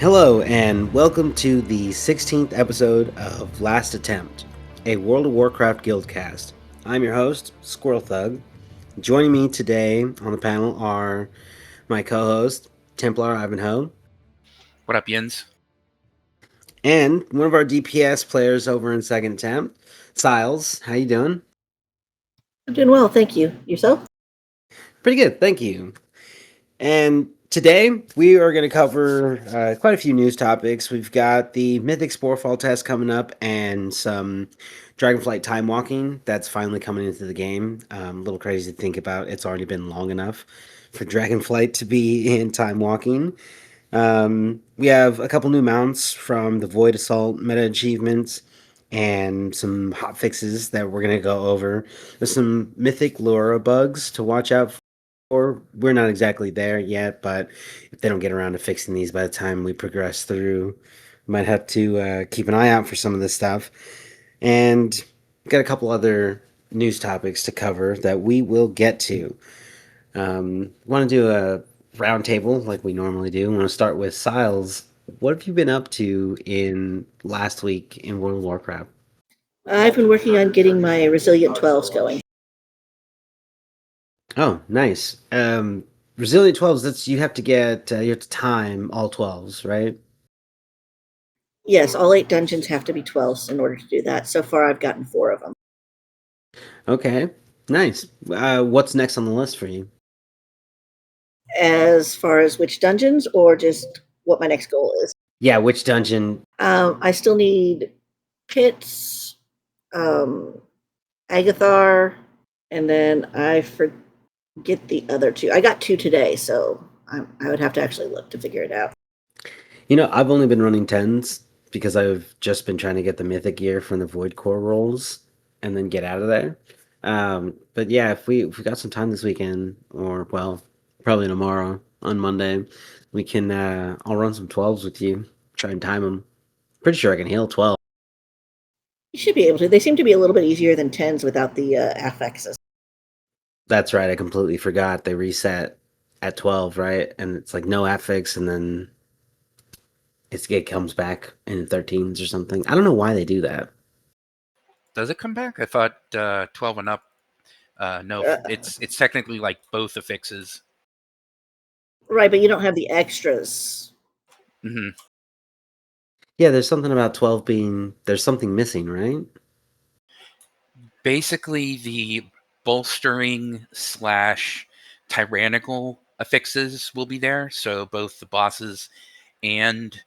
Hello, and welcome to the 16th episode of Last Attempt, a World of Warcraft Guildcast. I'm your host, Squirrelthug. Joining me today on the panel are my co-host, TemplriVanho, What up, Yins? and one of our DPS players over in Second Attempt, Syles. How you doing? I'm doing well, thank you. Yourself? Pretty good, thank you. And today we are going to cover quite a few news topics. We've got the Mythic Sporefall test coming up and some Dragonflight Timewalking that's finally coming into the game. A little crazy to think about. It's already been long enough for Dragonflight to be in Timewalking. We have a couple new mounts from the Void Assault meta achievements and some hotfixes that we're going to go over. There's some Mythic L'ura bugs to watch out for. We're not exactly there yet, but if they don't get around to fixing these by the time we progress through, we might have to keep an eye out for some of this stuff. And we've got a couple other news topics to cover that we will get to. Want to do a roundtable like we normally do. I want to start with Syles. What have you been up to in last week in World of Warcraft? I've been working on getting my Resilient 12s going. Oh, nice. Resilient 12s, that's you have to get you have to time all 12s, right? Yes, all 8 dungeons have to be 12s in order to do that. So far, I've gotten 4 of them. Okay, nice. What's next on the list for you? As far as which dungeons, or just what my next goal is? Yeah, which dungeon? I still need Pits, Agathar, and then I forget the other 2. I got 2 today, so I would have to actually look to figure it out. You know, I've only been running 10s because I've just been trying to get the mythic gear from the Void Core rolls and then get out of there. But yeah, if we got some time this weekend, or well, probably tomorrow on Monday, we can. I'll run some 12s with you. Try and time them. Pretty sure I can heal 12. You should be able to. They seem to be a little bit easier than 10s without the affixes. That's right. I completely forgot they reset at 12, right? And it's like no affix, and then it comes back in 13s or something. I don't know why they do that. Does it come back? I thought 12 and up. No, it's technically like both affixes. Right, but you don't have the extras. Mm-hmm. Yeah, there's something about 12 being there's something missing, right? Basically, the bolstering / tyrannical affixes will be there. So both the bosses and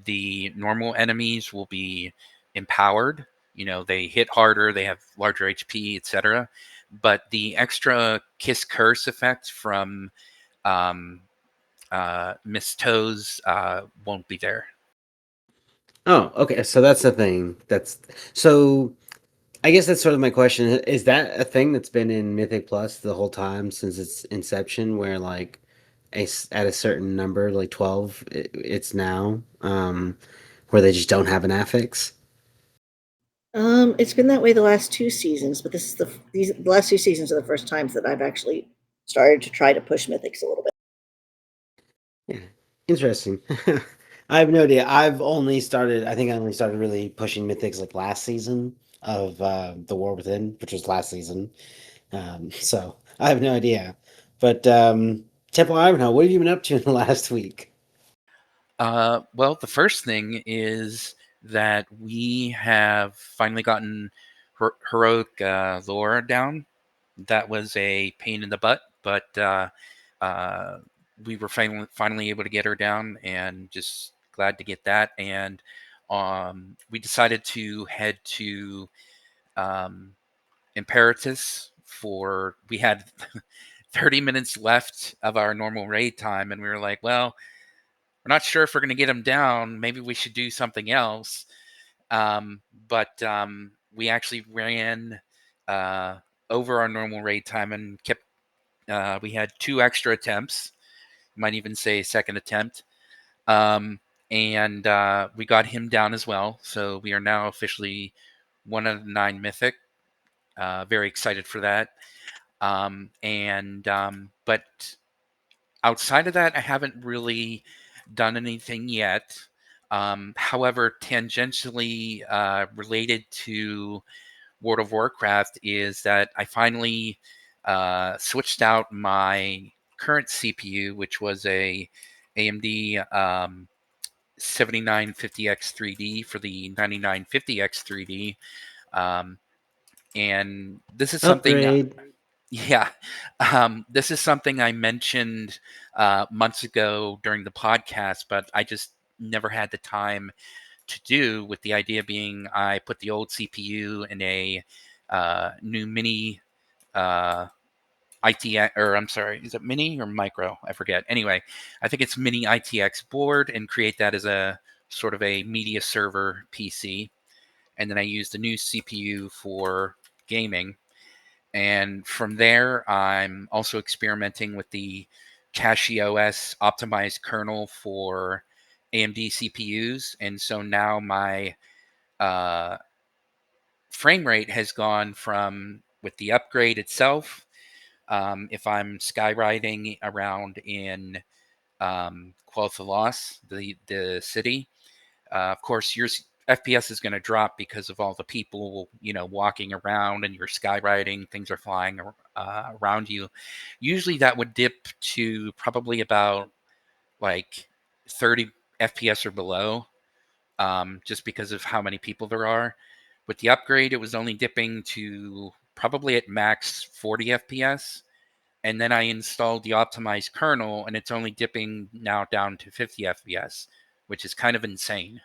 the normal enemies will be empowered. You know, they hit harder, they have larger HP, etc. But the extra Kiss Curse effect from Miss Toes won't be there. Oh, okay. So that's the thing. So I guess that's sort of my question. Is that a thing that's been in Mythic Plus the whole time since its inception, where like at a certain number, like 12, it's now where they just don't have an affix? It's been that way the last 2 seasons, but the last 2 seasons are the first times that I've actually started to try to push Mythics a little bit. Yeah, interesting. I have no idea. I only started really pushing Mythics like last season of The War Within, which was last season. So I have no idea. But Temple Ivanhoe, what have you been up to in the last week? Well, the first thing is that we have finally gotten Heroic L'ura down. That was a pain in the butt, but we were finally able to get her down, and just glad to get that. And we decided to head to Imperatus we had 30 minutes left of our normal raid time, and we were like, well, we're not sure if we're going to get him down. Maybe we should do something else. But we actually ran over our normal raid time and kept. We had 2 extra attempts. You might even say second attempt. And we got him down as well. So we are now officially 1 out of 9 mythic. Very excited for that. But outside of that, I haven't really done anything yet. However, tangentially related to World of Warcraft is that I finally switched out my current CPU, which was a AMD 7950X3D for the 9950X3D. And this is something, Upgrade. yeah, this is something I mentioned months ago during the podcast, but I just never had the time to do, with the idea being I put the old CPU in a new mini ITX, or I'm sorry, is it mini or micro? I forget. Anyway, I think it's mini ITX board, and create that as a sort of a media server PC. And then I use the new CPU for gaming. And from there, I'm also experimenting with the CachyOS optimized kernel for AMD CPUs. And so now my uh, frame rate has gone from, with the upgrade itself, if I'm skywriting around in Quel'Thalas, the city, of course, your FPS is going to drop because of all the people, walking around, and you're skywriting, things are flying around you. Usually that would dip to probably about like 30 FPS or below, just because of how many people there are. With the upgrade, it was only dipping to probably at max 40 FPS. And then I installed the optimized kernel, and it's only dipping now down to 50 FPS, which is kind of insane.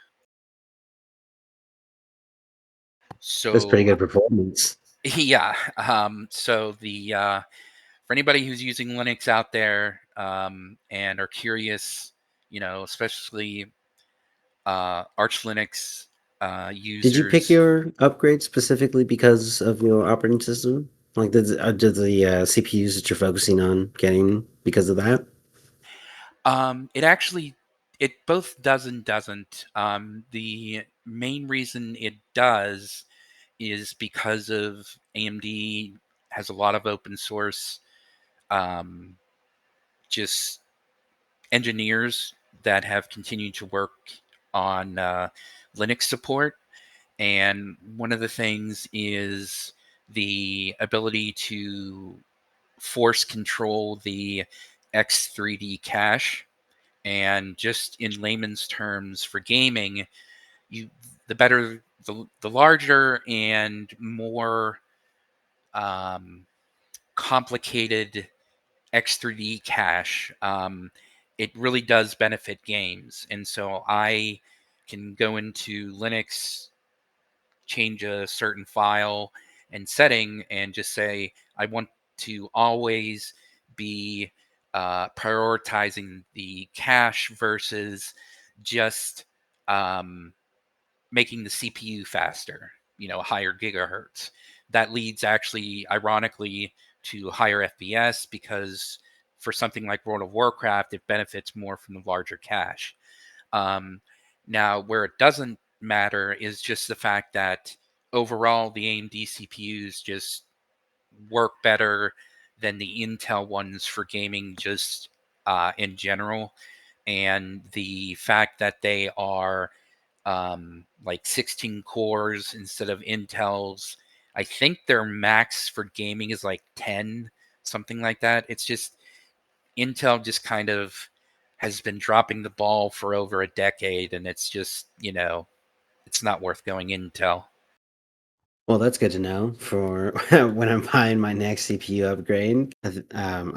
That's pretty So good performance. yeah, so the for anybody who's using Linux out there, and are curious, especially Arch Linux Did you pick users. your upgrade specifically because of your operating system? Like, did the CPUs that you're focusing on getting because of that? It actually, it both does and doesn't. The main reason it does is because of AMD has a lot of open source, um, just engineers that have continued to work on Linux support. And one of the things is the ability to force control the X3D cache. And just in layman's terms, for gaming, you the better, the larger and more complicated X3D cache, it really does benefit games. And so I can go into Linux, change a certain file and setting, and just say, I want to always be prioritizing the cache versus just making the CPU faster, higher gigahertz. That leads, actually, ironically, to higher FPS, because for something like World of Warcraft, it benefits more from the larger cache. Um, Now, where it doesn't matter is just the fact that overall the AMD CPUs just work better than the Intel ones for gaming, just in general. And the fact that they are like 16 cores instead of Intel's. I think their max for gaming is like 10, something like that. It's just Intel just kind of has been dropping the ball for over a decade, and it's just, it's not worth going Intel. Well, that's good to know for when I'm buying my next CPU upgrade. I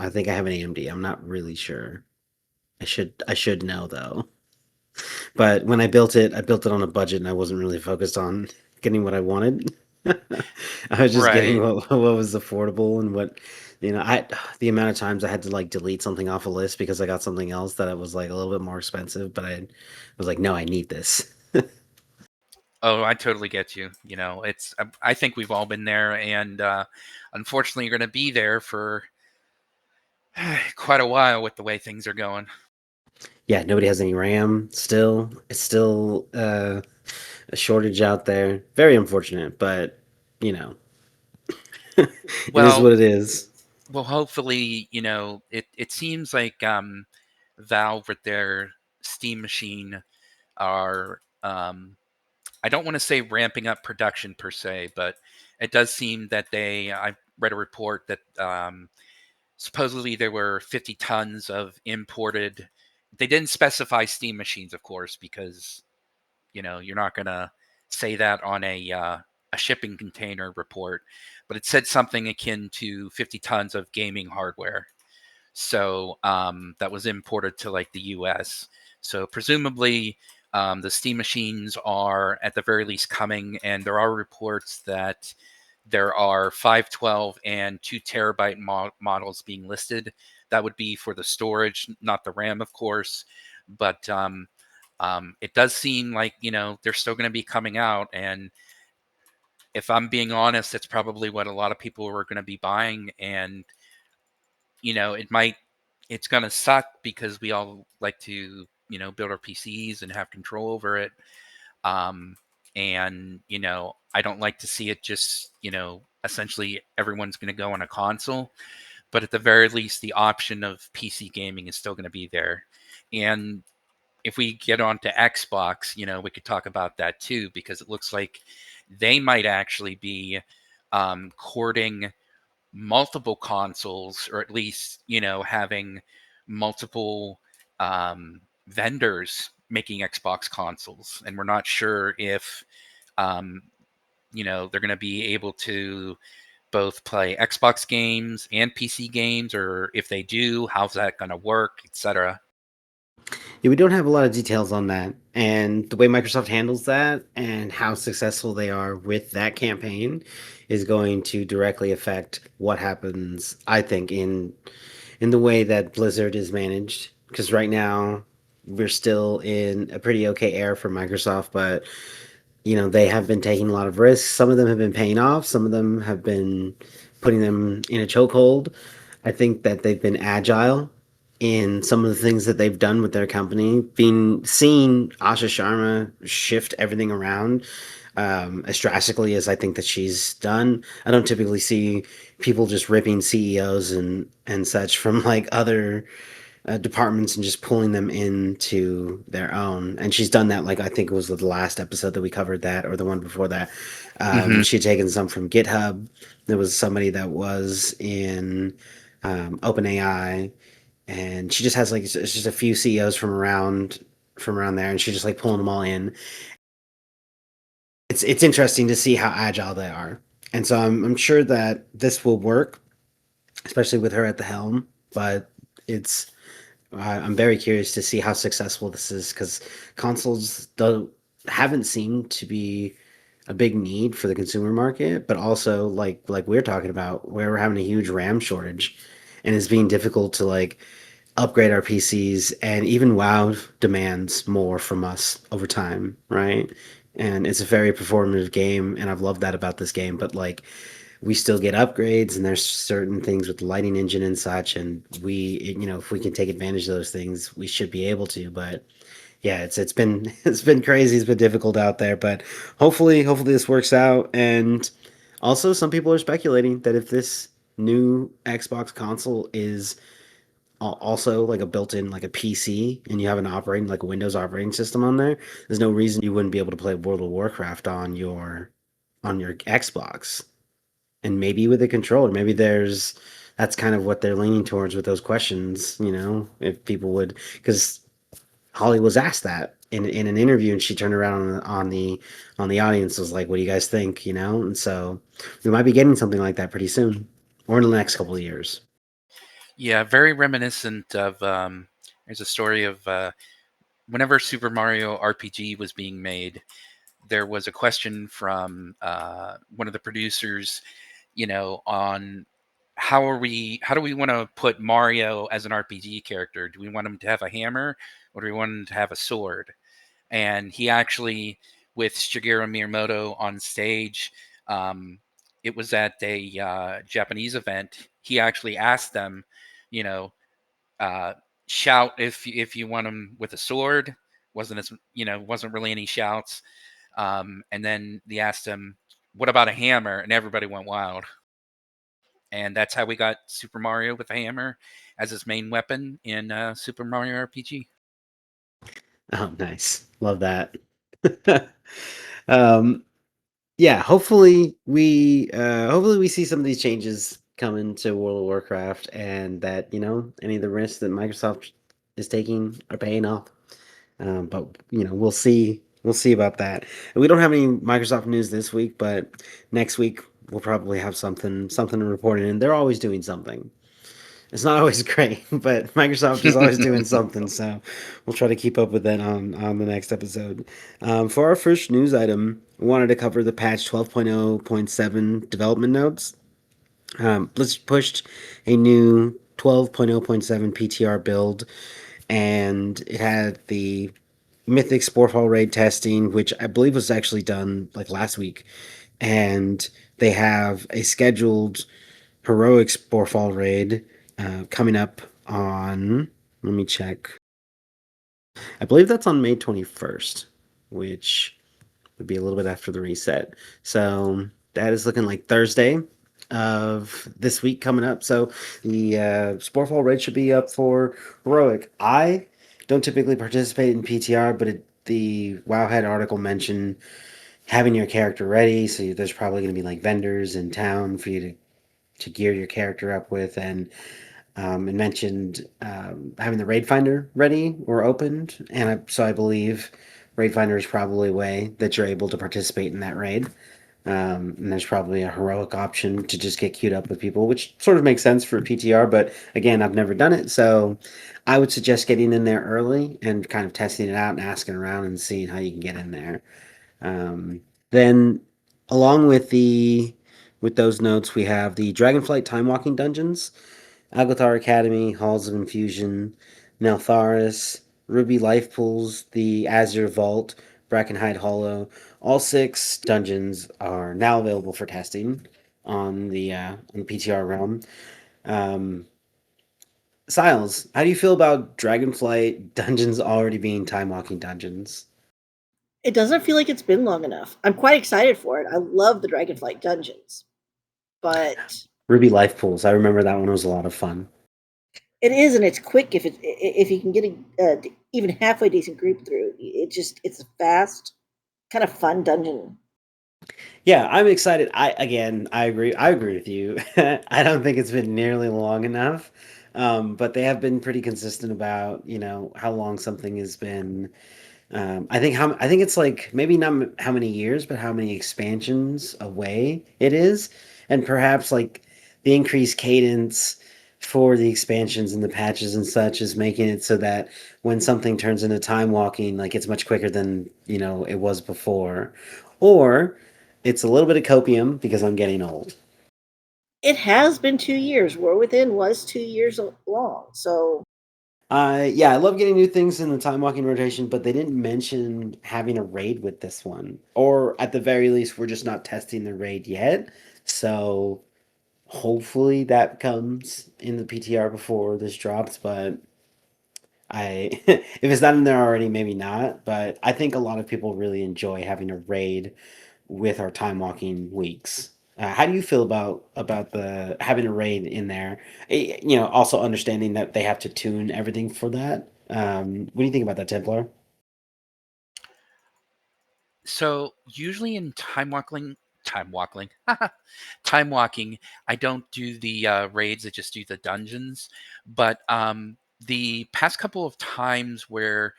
think I have an AMD. I'm not really sure. I should know though. But when I built it on a budget, and I wasn't really focused on getting what I wanted. I was just getting Right. what was affordable and what, I the amount of times I had to like delete something off a list because I got something else that it was like a little bit more expensive, but I was like, no, I need this. Oh, I totally get you. I think we've all been there, and unfortunately, you're going to be there for quite a while with the way things are going. Yeah, nobody has any RAM still. It's still a shortage out there. Very unfortunate, but you know, it is Well, what it is. hopefully, it seems like Valve with their Steam Machine are, I don't want to say ramping up production per se, but it does seem that I read a report that supposedly there were 50 tons of imported. They didn't specify Steam machines, of course, because you're not going to say that on a shipping container report, but it said something akin to 50 tons of gaming hardware. So that was imported to like the US. So presumably the Steam machines are at the very least coming, and there are reports that there are 512 and 2 terabyte models being listed. That would be for the storage, not the RAM, of course. But it does seem like, they're still going to be coming out. And if I'm being honest, that's probably what a lot of people are going to be buying. And, it's going to suck because we all like to, build our PCs and have control over it. And, I don't like to see it just, essentially everyone's going to go on a console. But at the very least, the option of PC gaming is still going to be there. And if we get onto Xbox, we could talk about that too, because it looks like they might actually be courting multiple consoles, or at least, having multiple vendors making Xbox consoles. And we're not sure if, they're going to be able to both play Xbox games and PC games, or if they do, how's that going to work, etc. Yeah, we don't have a lot of details on that. And the way Microsoft handles that and how successful they are with that campaign is going to directly affect what happens, I think, in the way that Blizzard is managed. Because right now we're still in a pretty okay era for Microsoft, but they have been taking a lot of risks. Some of them have been paying off, some of them have been putting them in a chokehold. I think that they've been agile in some of the things that they've done with their company. Seeing Asha Sharma shift everything around as drastically as I think that she's done. I don't typically see people just ripping CEOs and such from like other departments and just pulling them into their own. And she's done that. Like I think it was the last episode that we covered that, or the one before that. She had taken some from GitHub. There was somebody that was in OpenAI, and she just has like it's just a few CEOs from around there, and she's just like pulling them all in. It's interesting to see how agile they are, and so I'm sure that this will work, especially with her at the helm. But it's I'm very curious to see how successful this is, because consoles haven't seemed to be a big need for the consumer market, but also like we're talking about, where we're having a huge RAM shortage, and it's being difficult to like upgrade our PCs, and even WoW demands more from us over time, right? And it's a very performative game, and I've loved that about this game, but like we still get upgrades, and there's certain things with the lighting engine and such, and if we can take advantage of those things, we should be able to. But yeah, it's been it's been crazy, it's been difficult out there, but hopefully this works out. And also, some people are speculating that if this new Xbox console is also like a built-in like a PC, and you have an operating like a Windows operating system on there, there's no reason you wouldn't be able to play World of Warcraft on your Xbox. And maybe with a controller, maybe that's kind of what they're leaning towards with those questions, if people would, because Holly was asked that in an interview, and she turned around on the audience, was like, what do you guys think, and so we might be getting something like that pretty soon, or in the next couple of years. Yeah, very reminiscent of. There's a story of whenever Super Mario RPG was being made, there was a question from one of the producers, on how do we want to put Mario as an RPG character? Do we want him to have a hammer, or do we want him to have a sword? And he actually, with Shigeru Miyamoto on stage, it was at a Japanese event. He actually asked them, you know, uh, shout if you want him with a sword. Wasn't really any shouts. And then they asked him, "What about a hammer?" And everybody went wild. And that's how we got Super Mario with a hammer as his main weapon in Super Mario RPG. Oh, nice. Love that. Yeah, hopefully we see some of these changes come into World of Warcraft, and that any of the risks that Microsoft is taking are paying off. But we'll see. We'll see about that. And we don't have any Microsoft news this week, but next week we'll probably have something to report in. They're always doing something. It's not always great, but Microsoft is always doing something. So we'll try to keep up with that on the next episode. For our first news item, we wanted to cover the patch 12.0.7 development notes. Blizzard pushed a new 12.0.7 PTR build, and it had the Mythic Sporefall raid testing, which I believe was actually done like last week, and they have a scheduled Heroic Sporefall raid coming up on. Let me check. I believe that's on May 21st, which would be a little bit after the reset. So that is looking like Thursday of this week coming up. So the Sporefall raid should be up for Heroic. I don't typically participate in PTR, but the Wowhead article mentioned having your character ready. So there's probably going to be like vendors in town for you to gear your character up with, and it mentioned having the raid finder ready or opened, and so I believe raid finder is probably a way that you're able to participate in that raid. And there's probably a heroic option to just get queued up with people, which sort of makes sense for PTR. But again, I've never done it, so I would suggest getting in there early and kind of testing it out and asking around and seeing how you can get in there. Then, along with those notes, we have the Dragonflight Time Walking Dungeons, Agathar Academy, Halls of Infusion, Neltharis, Ruby Life Pools, the Azure Vault, Brackenhide Hollow. All 6 dungeons are now available for testing on the PTR realm. Syles, how do you feel about Dragonflight dungeons already being time walking dungeons? It doesn't feel like it's been long enough. I'm quite excited for it. I love the Dragonflight dungeons, but Ruby Life Pools, I remember that one was a lot of fun. it is, and it's quick if you can get a even halfway decent group through. It's a fast, kind of fun dungeon. Yeah, I'm excited. I agree. I agree with you. I don't think it's been nearly long enough, but they have been pretty consistent about how long something has been. I think it's like maybe not how many years, but how many expansions away it is, and perhaps like the increased cadence for the expansions and the patches and such is making it so that when something turns into time walking, like it's much quicker than it was before, or it's a little bit of copium because I'm getting old. It has been 2 years. War Within was 2 years long, so Yeah, I love getting new things in the time walking rotation, but they didn't mention having a raid with this one. Or at the very least, we're just not testing the raid yet. So hopefully that comes in the PTR before this drops, but if it's not in there already, maybe not. But I think a lot of people really enjoy having a raid with our time walking weeks. How do you feel about the having a raid in there? Also understanding that they have to tune everything for that. What do you think about that, Templar? So usually in time walking, time walking, I don't do the raids. I just do the dungeons. But the past couple of times where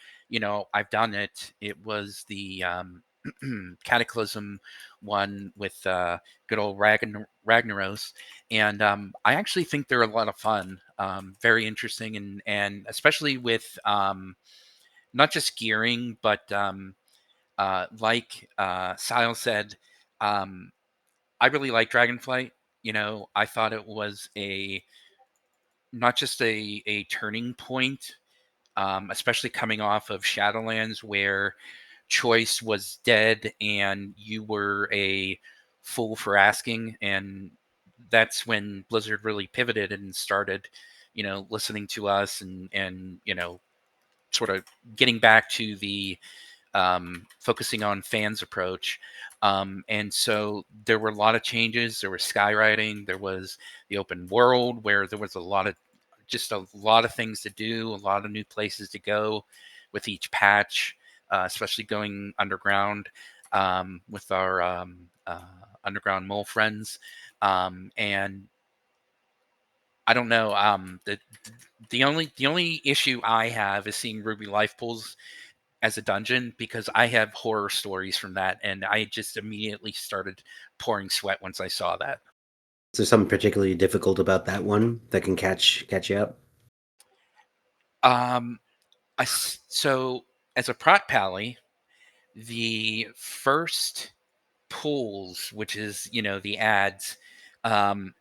I've done it, it was the Cataclysm one with good old Ragnaros, and I actually think they're a lot of fun, very interesting, and especially with not just gearing, but like Syles said, um, I really like Dragonflight. I thought it was a not just a turning point, especially coming off of Shadowlands, where choice was dead and you were a fool for asking, and that's when Blizzard really pivoted and started, listening to us and sort of getting back to the focusing on fans approach. And so there were a lot of changes. There was skywriting. There was the open world where there was a lot of things to do, a lot of new places to go with each patch. especially going underground with our underground mole friends. And I don't know. The only issue I have is seeing Ruby life pools as a dungeon, because I have horror stories from that, and I just immediately started pouring sweat once I saw that. Is there something particularly difficult about that one that can catch you up? So as a prot pally, the first pools, which is the ads, um,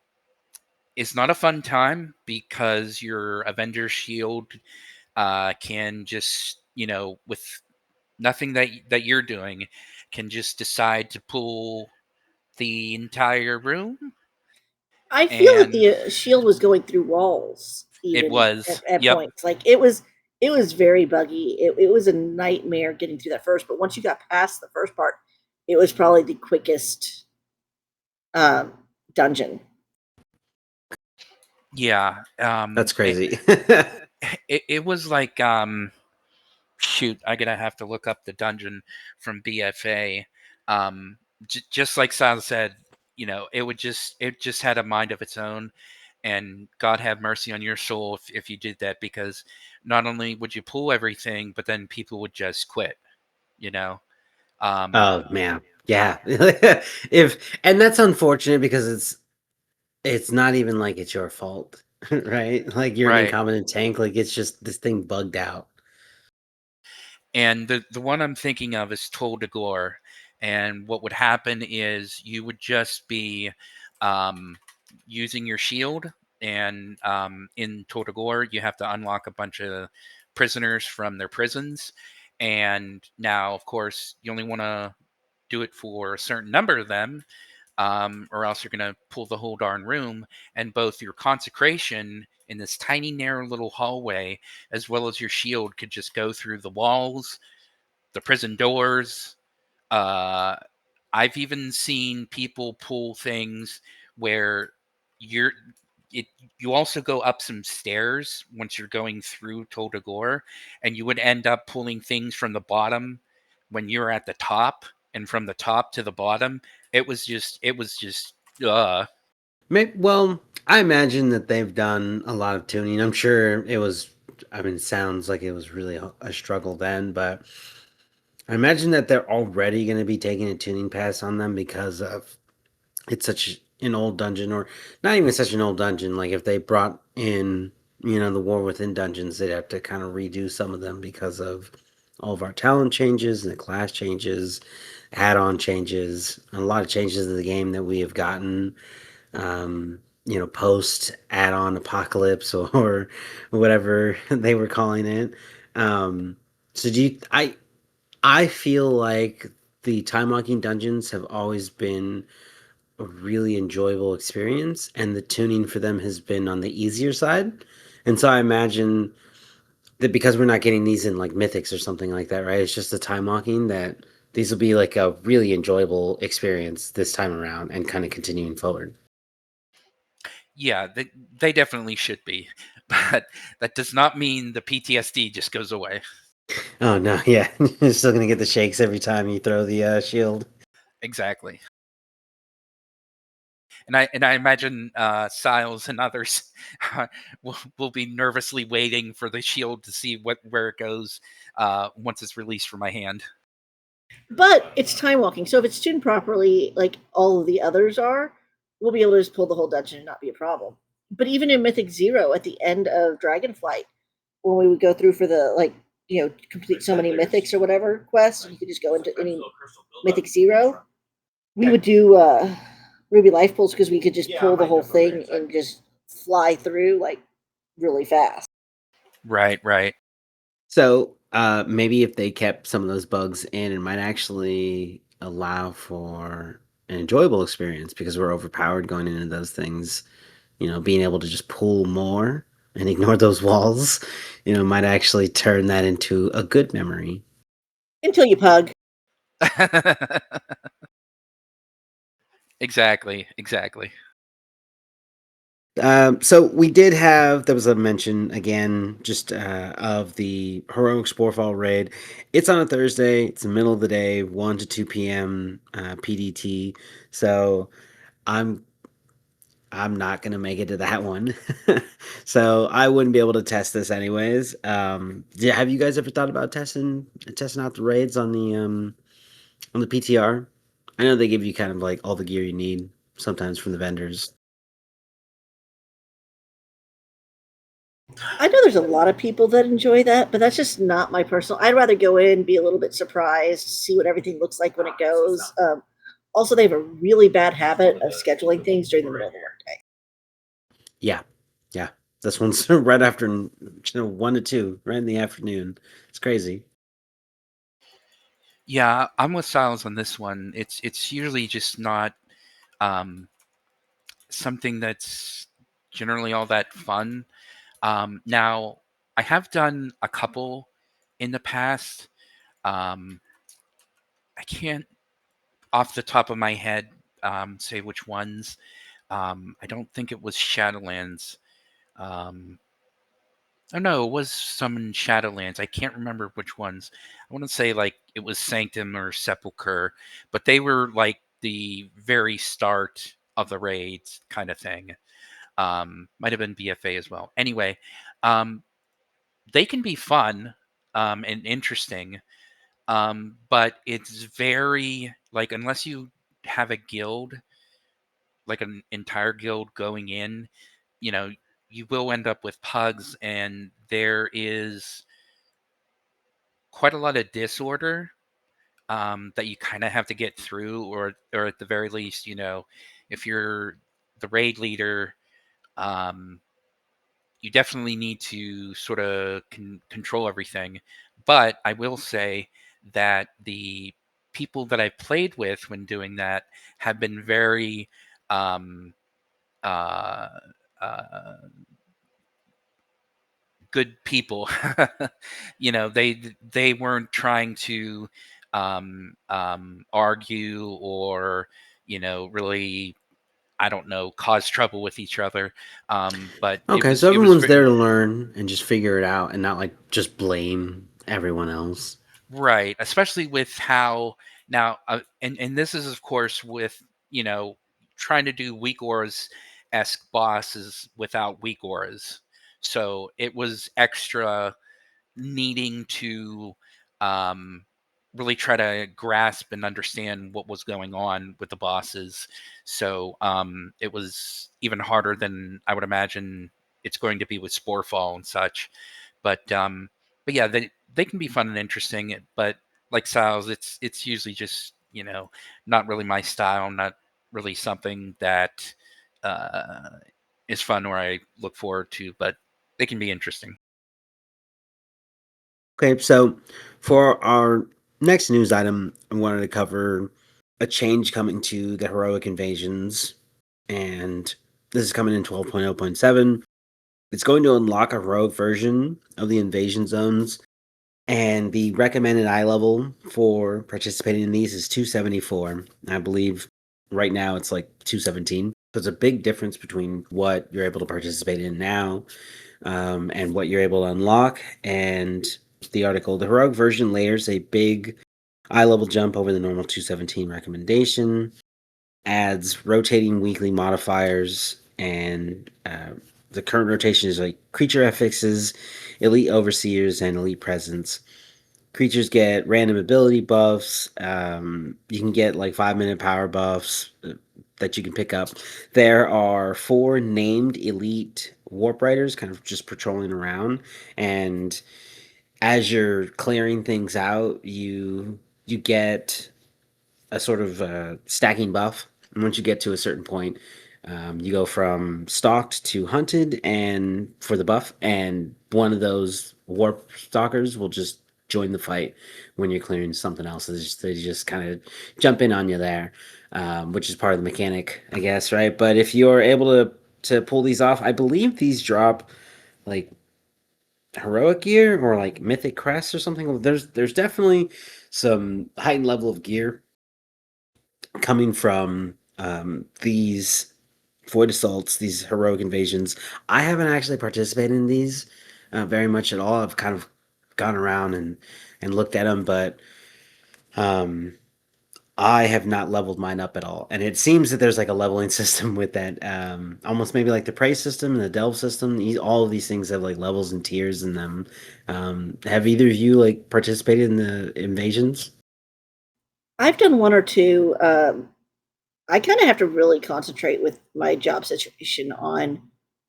is not a fun time, because your Avenger shield can just with nothing that you're doing, can just decide to pull the entire room. I feel like And the shield was going through walls, it even was, at yep. points. Like it was very buggy. It was a nightmare getting through that first. But once you got past the first part, it was probably the quickest dungeon. Yeah. That's crazy. It was like shoot, I'm gonna have to look up the dungeon from BFA. Just like Syles said, it just had a mind of its own, and God have mercy on your soul if you did that, because not only would you pull everything, but then people would just quit. Oh man, yeah. And that's unfortunate, because it's not even like it's your fault, right? Like you're an Right. incompetent tank. Like it's just this thing bugged out. And the one I'm thinking of is Toll de Gore. And what would happen is you would just be using your shield. And in Toll de Gore, you have to unlock a bunch of prisoners from their prisons. And now, of course, you only want to do it for a certain number of them, or else you're going to pull the whole darn room. And both your consecration in this tiny, narrow little hallway, as well as your shield, could just go through the walls, the prison doors. Uh, I've even seen people pull things where you're it. You also go up some stairs once you're going through Tol de Gore, and you would end up pulling things from the bottom when you're at the top, and from the top to the bottom. It was just Well, I imagine that they've done a lot of tuning. I'm sure it was. I mean, it sounds like it was really a struggle then, but I imagine that they're already going to be taking a tuning pass on them, because of it's such an old dungeon, or not even such an old dungeon. Like if they brought in, the War Within dungeons, they'd have to kind of redo some of them because of all of our talent changes and the class changes, add-on changes, and a lot of changes to the game that we have gotten. Post add-on apocalypse, or whatever they were calling it. So do you? I feel like the time walking dungeons have always been a really enjoyable experience, and the tuning for them has been on the easier side. And so I imagine that because we're not getting these in like mythics or something like that, right? It's just the time walking, that these will be like a really enjoyable experience this time around, and kind of continuing forward. yeah, they definitely should be, but that does not mean the PTSD just goes away. Oh no, yeah, you're still gonna get the shakes every time you throw the shield. Exactly. And I imagine Syles and others will be nervously waiting for the shield to see where it goes once it's released from my hand. But it's time walking, so if it's tuned properly, like all of the others are, we'll be able to just pull the whole dungeon and not be a problem. But even in Mythic Zero, at the end of Dragonflight, when we would go through for the complete so many mythics or whatever quest, you could just go into any Mythic Zero. We would do Ruby life pulls, because we could just pull the whole thing and just fly through like really fast. Right. So maybe if they kept some of those bugs in, it might actually allow for an enjoyable experience, because we're overpowered going into those things. Being able to just pull more and ignore those walls, might actually turn that into a good memory. Until you pug. Exactly. So we did have, there was a mention again just of the Heroic Sporefall raid. It's on a Thursday. It's the middle of the day, 1 to 2 p.m. PDT. So I'm I'm not gonna make it to that one. So I wouldn't be able to test this anyways. Have you guys ever thought about testing out the raids on the PTR? I know they give you kind of like all the gear you need sometimes from the vendors. I know there's a lot of people that enjoy that, but that's just not my personal. I'd rather go in, be a little bit surprised, see what everything looks like when it goes. Also, they have a really bad habit of scheduling things during the middle of the workday. Yeah, yeah. This one's right after 1 to 2, right in the afternoon. It's crazy. Yeah, I'm with Syles on this one. It's usually just not um, something that's generally all that fun. Now, I have done a couple in the past. Um, I can't, off the top of my head, say which ones. I don't think it was Shadowlands. Um, oh no, it was some in Shadowlands. I can't remember which ones. I want to say like it was Sanctum or Sepulchre, but they were like the very start of the raids kind of thing. Might have been BFA as well. Anyway, um, they can be fun and interesting, but it's very like unless you have a guild, like an entire guild going in, you know, you will end up with pugs, and there is quite a lot of disorder that you kind of have to get through, or at the very least, you know, if you're the raid leader, um, you definitely need to sort of control everything. But I will say that the people that I played with when doing that have been very um, uh, uh, good people. You know, they weren't trying to argue or really, I don't know, cause trouble with each other. But Okay, so everyone's there to learn and just figure it out and not like just blame everyone else. right, especially with how now, and this is of course with trying to do weak auras esque bosses without weak auras. So it was extra needing to um, really try to grasp and understand what was going on with the bosses. So it was even harder than I would imagine it's going to be with Sporefall and such. But yeah, they can be fun and interesting. But like Syles, it's usually just not really my style, not really something that uh, is fun or I look forward to. But they can be interesting. Okay, so for our next news item, I wanted to cover a change coming to the heroic invasions, and this is coming in 12.0.7. It's going to unlock a heroic version of the invasion zones, and the recommended eye level for participating in these is 274. I believe right now it's like 217. There's a big difference between what you're able to participate in now and what you're able to unlock. And the article, the heroic version layers a big eye level jump over the normal 217 recommendation, adds rotating weekly modifiers, and the current rotation is like creature affixes, elite overseers, and elite presence. Creatures get random ability buffs. You can get like 5-minute power buffs that you can pick up. There are 4 named elite warp riders kind of just patrolling around, and as you're clearing things out, you get a sort of stacking buff. And once you get to a certain point, you go from stalked to hunted, and for the buff, and one of those warp stalkers will just join the fight when you're clearing something else. They just kind of jump in on you there, which is part of the mechanic, I guess, right? But if you're able to pull these off, I believe these drop like heroic gear or like mythic crest or something. There's definitely some heightened level of gear coming from these void assaults, these heroic invasions. I haven't actually participated in these very much at all. I've kind of gone around and looked at them, but um, I have not leveled mine up at all. And it seems that there's like a leveling system with that, almost maybe like the prey system and the delve system. All of these things have like levels and tiers in them. Have either of you like participated in the invasions? I've done one or two. I kind of have to really concentrate with my job situation on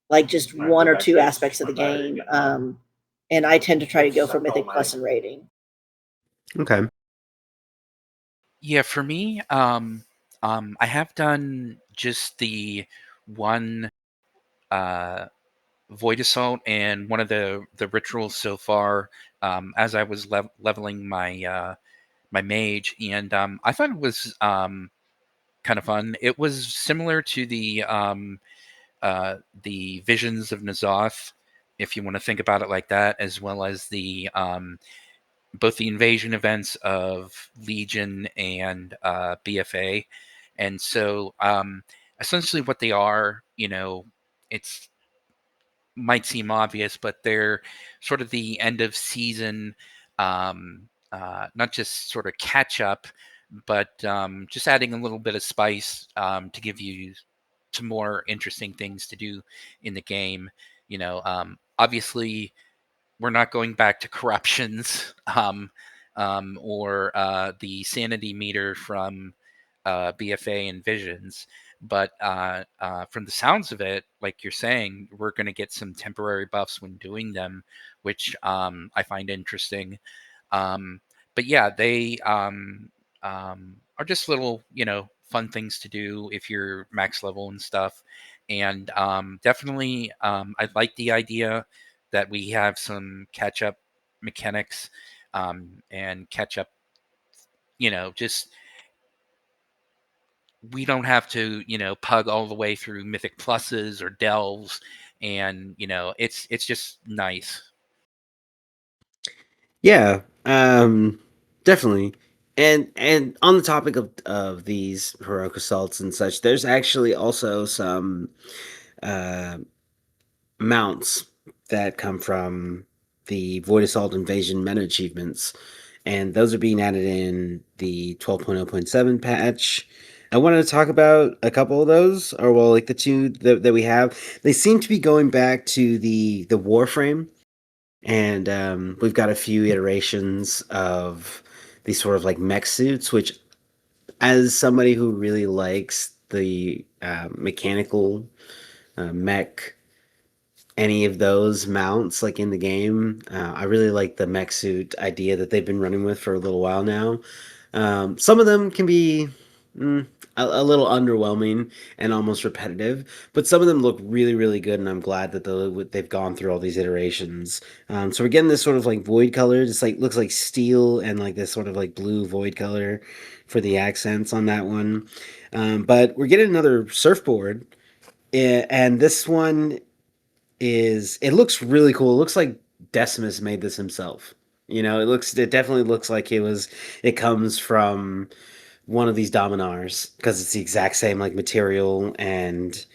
like just one or two aspects of the game. And I tend to try to go for Mythic Plus and rating. Okay. Yeah, for me, I have done just the one Void Assault and one of the rituals so far, as I was leveling my my mage, and I thought it was kind of fun. It was similar to the Visions of N'Zoth, if you want to think about it like that, as well as the both the invasion events of Legion and BFA. And so essentially what they are, it's might seem obvious, but they're sort of the end of season, not just sort of catch up, but just adding a little bit of spice to give you some more interesting things to do in the game. Obviously, we're not going back to corruptions or the sanity meter from BFA and Visions. But from the sounds of it, like you're saying, we're going to get some temporary buffs when doing them, which I find interesting. Um, but yeah, they are just little, fun things to do if you're max level and stuff. And definitely, I like the idea that we have some catch up mechanics and catch up, just we don't have to, pug all the way through Mythic Pluses or Delves, and it's just nice. Yeah, definitely. And on the topic of these heroic assaults and such, there's actually also some uh, mounts that come from the Void Assault Invasion meta achievements, and those are being added in the 12.0.7 patch. I wanted to talk about a couple of those, or well, like the two that we have. They seem to be going back to the Warframe, and we've got a few iterations of these sort of like mech suits, which, as somebody who really likes the mechanical mech, any of those mounts like in the game, I really like the mech suit idea that they've been running with for a little while now. Some of them can be a little underwhelming and almost repetitive, but some of them look really, really good, and I'm glad that they've gone through all these iterations. So we're getting this sort of like void color. It's like looks like steel and like this sort of like blue void color for the accents on that one. But we're getting another surfboard, and this one it looks really cool. It looks like Decimus made this himself. It definitely looks like it comes from one of these Dominars because it's the exact same like material, and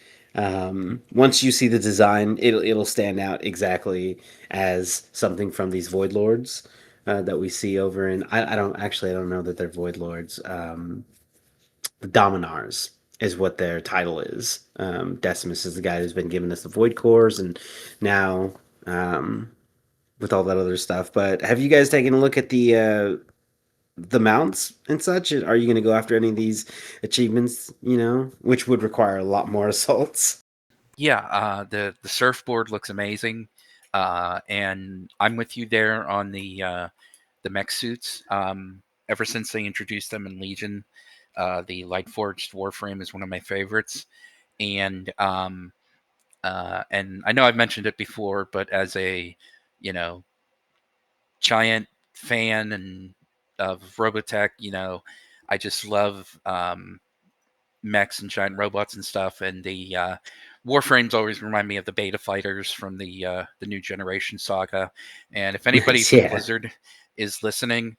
once you see the design, it'll stand out exactly as something from these Void Lords that we see over in. I don't know that they're Void Lords. The Dominars is what their title is. Decimus is the guy who's been giving us the Void Cores, and now with all that other stuff. But have you guys taken a look at the mounts and such? Are you going to go after any of these achievements? Which would require a lot more assaults. Yeah, the surfboard looks amazing, and I'm with you there on the mech suits. Ever since they introduced them in Legion, the Lightforged Warframe is one of my favorites, and and I know I've mentioned it before, but as a you know giant fan and of Robotech, I just love mechs and giant robots and stuff. And the Warframes always remind me of the beta fighters from the new generation saga. And if anybody Nice, from yeah. Blizzard is listening,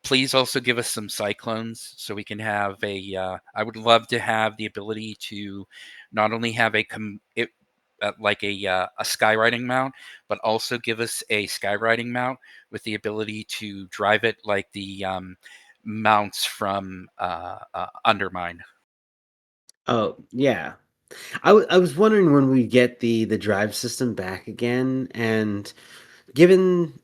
Please also give us some cyclones so we can have a. I would love to have the ability to not only have like a skywriting mount, but also give us a skywriting mount with the ability to drive it like the mounts from Undermine. Oh yeah, I was wondering when we get the drive system back again, and given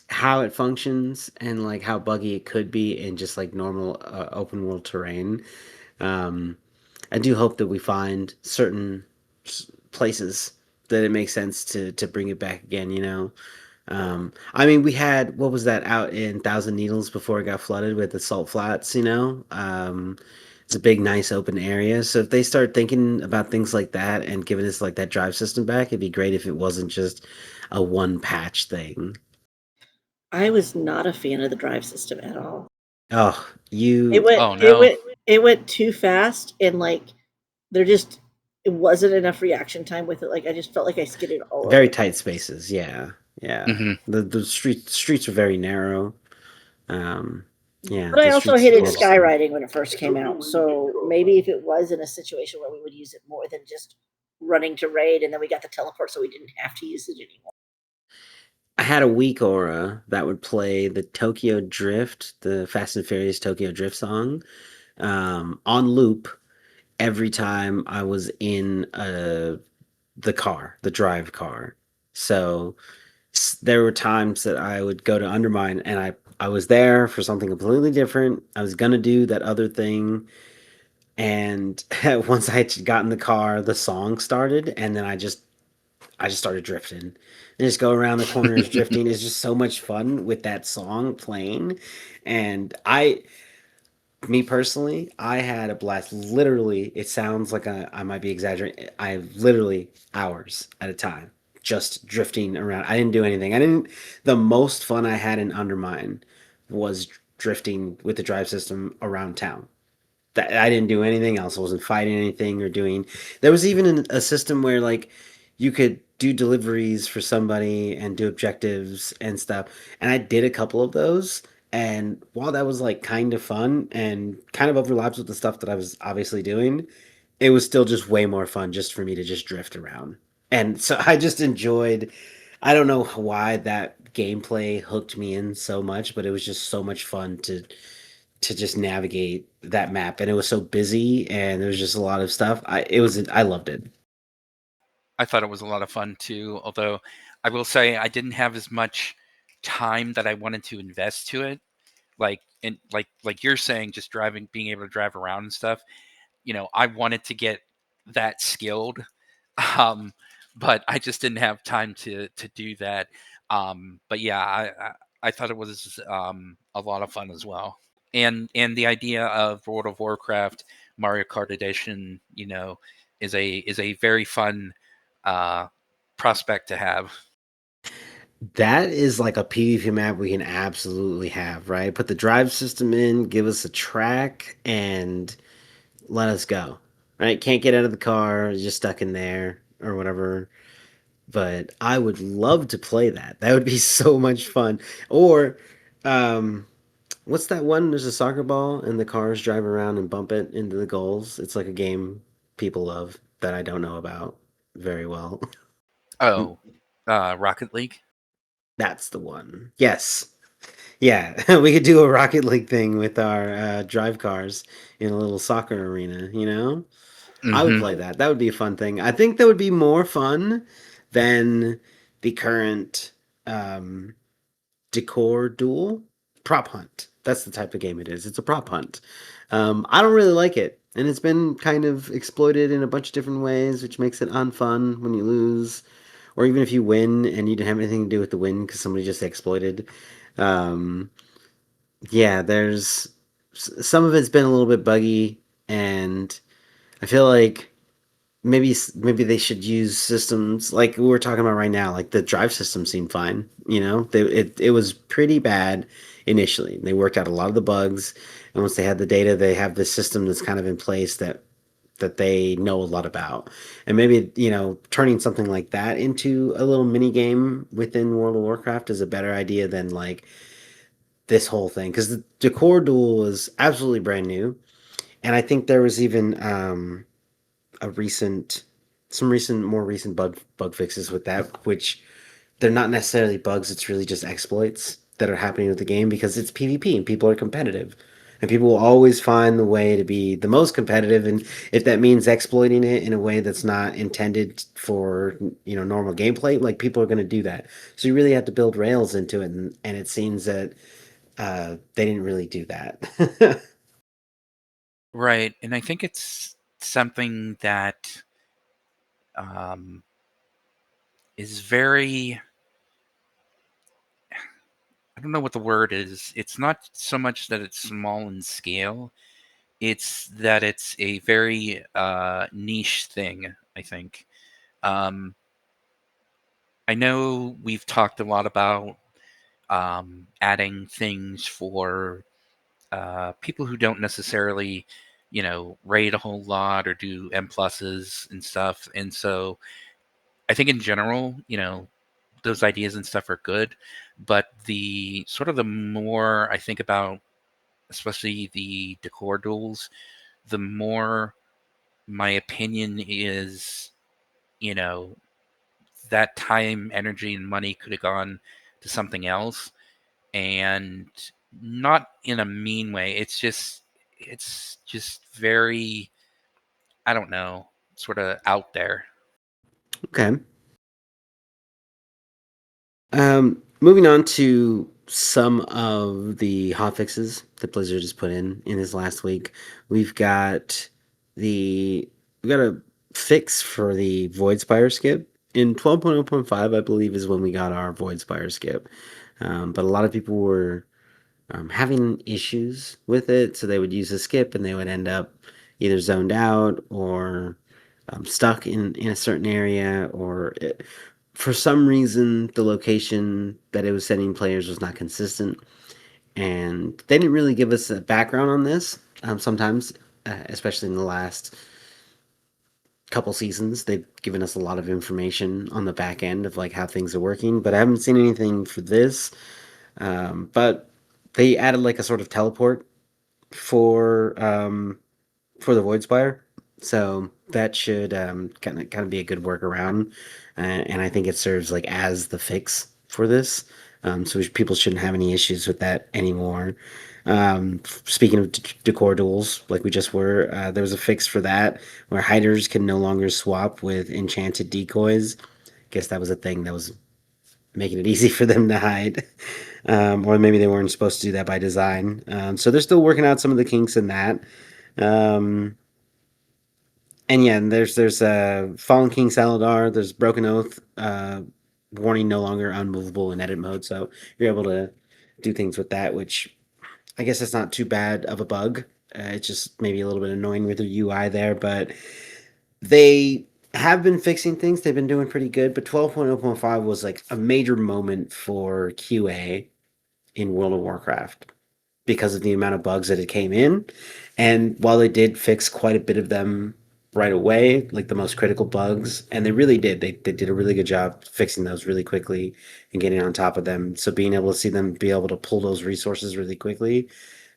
how it functions and like how buggy it could be in just like normal open world terrain, um, I do hope that we find certain places that it makes sense to bring it back again. I mean, we had what was that out in Thousand Needles before it got flooded with the salt flats. It's a big, nice open area. So if they start thinking about things like that and giving us like that drive system back, it'd be great if it wasn't just a one patch thing. I was not a fan of the drive system at all. Oh, It you went Oh it no. went it went too fast, and like there just it wasn't enough reaction time with it. Like I just felt like I skidded all over very the tight place. spaces. Yeah, yeah. Hmm. The streets are very narrow. Um, yeah, But I the also streets hated were just skywriting when it first came out. So maybe if it was in a situation where we would use it more than just running to raid, and then we got the teleport, so we didn't have to use it anymore. I had a weak aura that would play the Tokyo Drift, the Fast and Furious Tokyo Drift song, on loop every time I was in the car, the drive car. So there were times that I would go to Undermine and I was there for something completely different. I was gonna do that other thing, and once I had gotten the car, the song started, and then I just started drifting. And just go around the corners drifting is just so much fun with that song playing. And me personally, I had a blast. Literally, it sounds like I might be exaggerating. I literally hours at a time just drifting around. I didn't do anything. I didn't. The most fun I had in Undermine was drifting with the drive system around town. That I didn't do anything else. I wasn't fighting anything or doing. There was even a system where like you could do deliveries for somebody and do objectives and stuff. And I did a couple of those. And while that was like kind of fun and kind of overlaps with the stuff that I was obviously doing, it was still just way more fun just for me to just drift around. And so I just enjoyed. I don't know why that gameplay hooked me in so much, but it was just so much fun to just navigate that map, and it was so busy and there was just a lot of stuff. I loved it. I thought it was a lot of fun too. Although I will say I didn't have as much time that I wanted to invest to it. Like you're saying, just driving, being able to drive around and stuff. I wanted to get that skilled, um, but I just didn't have time to do that. But yeah, I thought it was a lot of fun as well. And the idea of World of Warcraft Mario Kart Edition, is a very fun uh, prospect to have. That is like a PvP map we can absolutely have, right? Put the drive system in, give us a track, and let us go. Right? Can't get out of the car, just stuck in there or whatever. But I would love to play that. That would be so much fun. Or um what's that one? There's a soccer ball and the cars drive around and bump it into the goals. It's like a game people love that I don't know about very well. Oh, Rocket League. That's the one. Yes. Yeah, we could do a Rocket League thing with our drive cars in a little soccer arena, you know? I would Hmm. play that. That would be a fun thing. I think that would be more fun than the current um, decor duel prop hunt. That's the type of game it is. It's a prop hunt. I don't really like it, and it's been kind of exploited in a bunch of different ways, which makes it unfun when you lose, or even if you win and you didn't have anything to do with the win because somebody just exploited. Um, yeah, there's some of it's been a little bit buggy, and I feel like maybe they should use systems like we're talking about right now. Like the drive system seemed fine. It was pretty bad initially. They worked out a lot of the bugs, and once they had the data, they have this system that's kind of in place that they know a lot about. And maybe turning something like that into a little mini game within World of Warcraft is a better idea than like this whole thing, because the decor duel is absolutely brand new, and I think there was even a recent, more recent bug fixes with that, which they're not necessarily bugs. It's really just exploits that are happening with the game because it's PvP and people are competitive. And people will always find the way to be the most competitive, and if that means exploiting it in a way that's not intended for normal gameplay, like people are going to do that. So you really have to build rails into it, and it seems that they didn't really do that. Right, and I think it's something that is very, I don't know what the word is. It's not so much that it's small in scale, it's that it's a very niche thing, I think. Um, I know we've talked a lot about adding things for people who don't necessarily, raid a whole lot or do M pluses and stuff. And so I think in general, those ideas and stuff are good. But the sort of the more I think about, especially the decor duels, the more my opinion is, you know, that time, energy, and money could have gone to something else, and not in a mean way. It's just very, I don't know, sort of out there. Okay. Moving on to some of the hotfixes that Blizzard has put in this last week. We've got we got a fix for the Void Spire skip in 12.0.5. I believe is when we got our Void Spire skip. But a lot of people were having issues with it, so they would use a skip and they would end up either zoned out or stuck in a certain area, or for some reason the location that it was sending players was not consistent, and they didn't really give us a background on this. Sometimes, especially in the last couple seasons, they've given us a lot of information on the back end of like how things are working, but I haven't seen anything for this. But they added like a sort of teleport for the Void Spire, so that should kind of be a good workaround, and I think it serves like as the fix for this. So people shouldn't have any issues with that anymore. Speaking of decor duels, like we just were, there was a fix for that where hiders can no longer swap with enchanted decoys. Guess that was a thing that was making it easy for them to hide. Or maybe they weren't supposed to do that by design. So they're still working out some of the kinks in that. Um, and yeah, and there's Fallen King Saladar. There's Broken Oath. Warning no longer unmovable in edit mode, so you're able to do things with that, which I guess it's not too bad of a bug. It's just maybe a little bit annoying with the UI there, but they have been fixing things. They've been doing pretty good, but 12.0.5 was like a major moment for QA in World of Warcraft because of the amount of bugs that it came in. And while they did fix quite a bit of them right away, like the most critical bugs, and they really did, they did a really good job fixing those really quickly and getting on top of them. So being able to see them be able to pull those resources really quickly,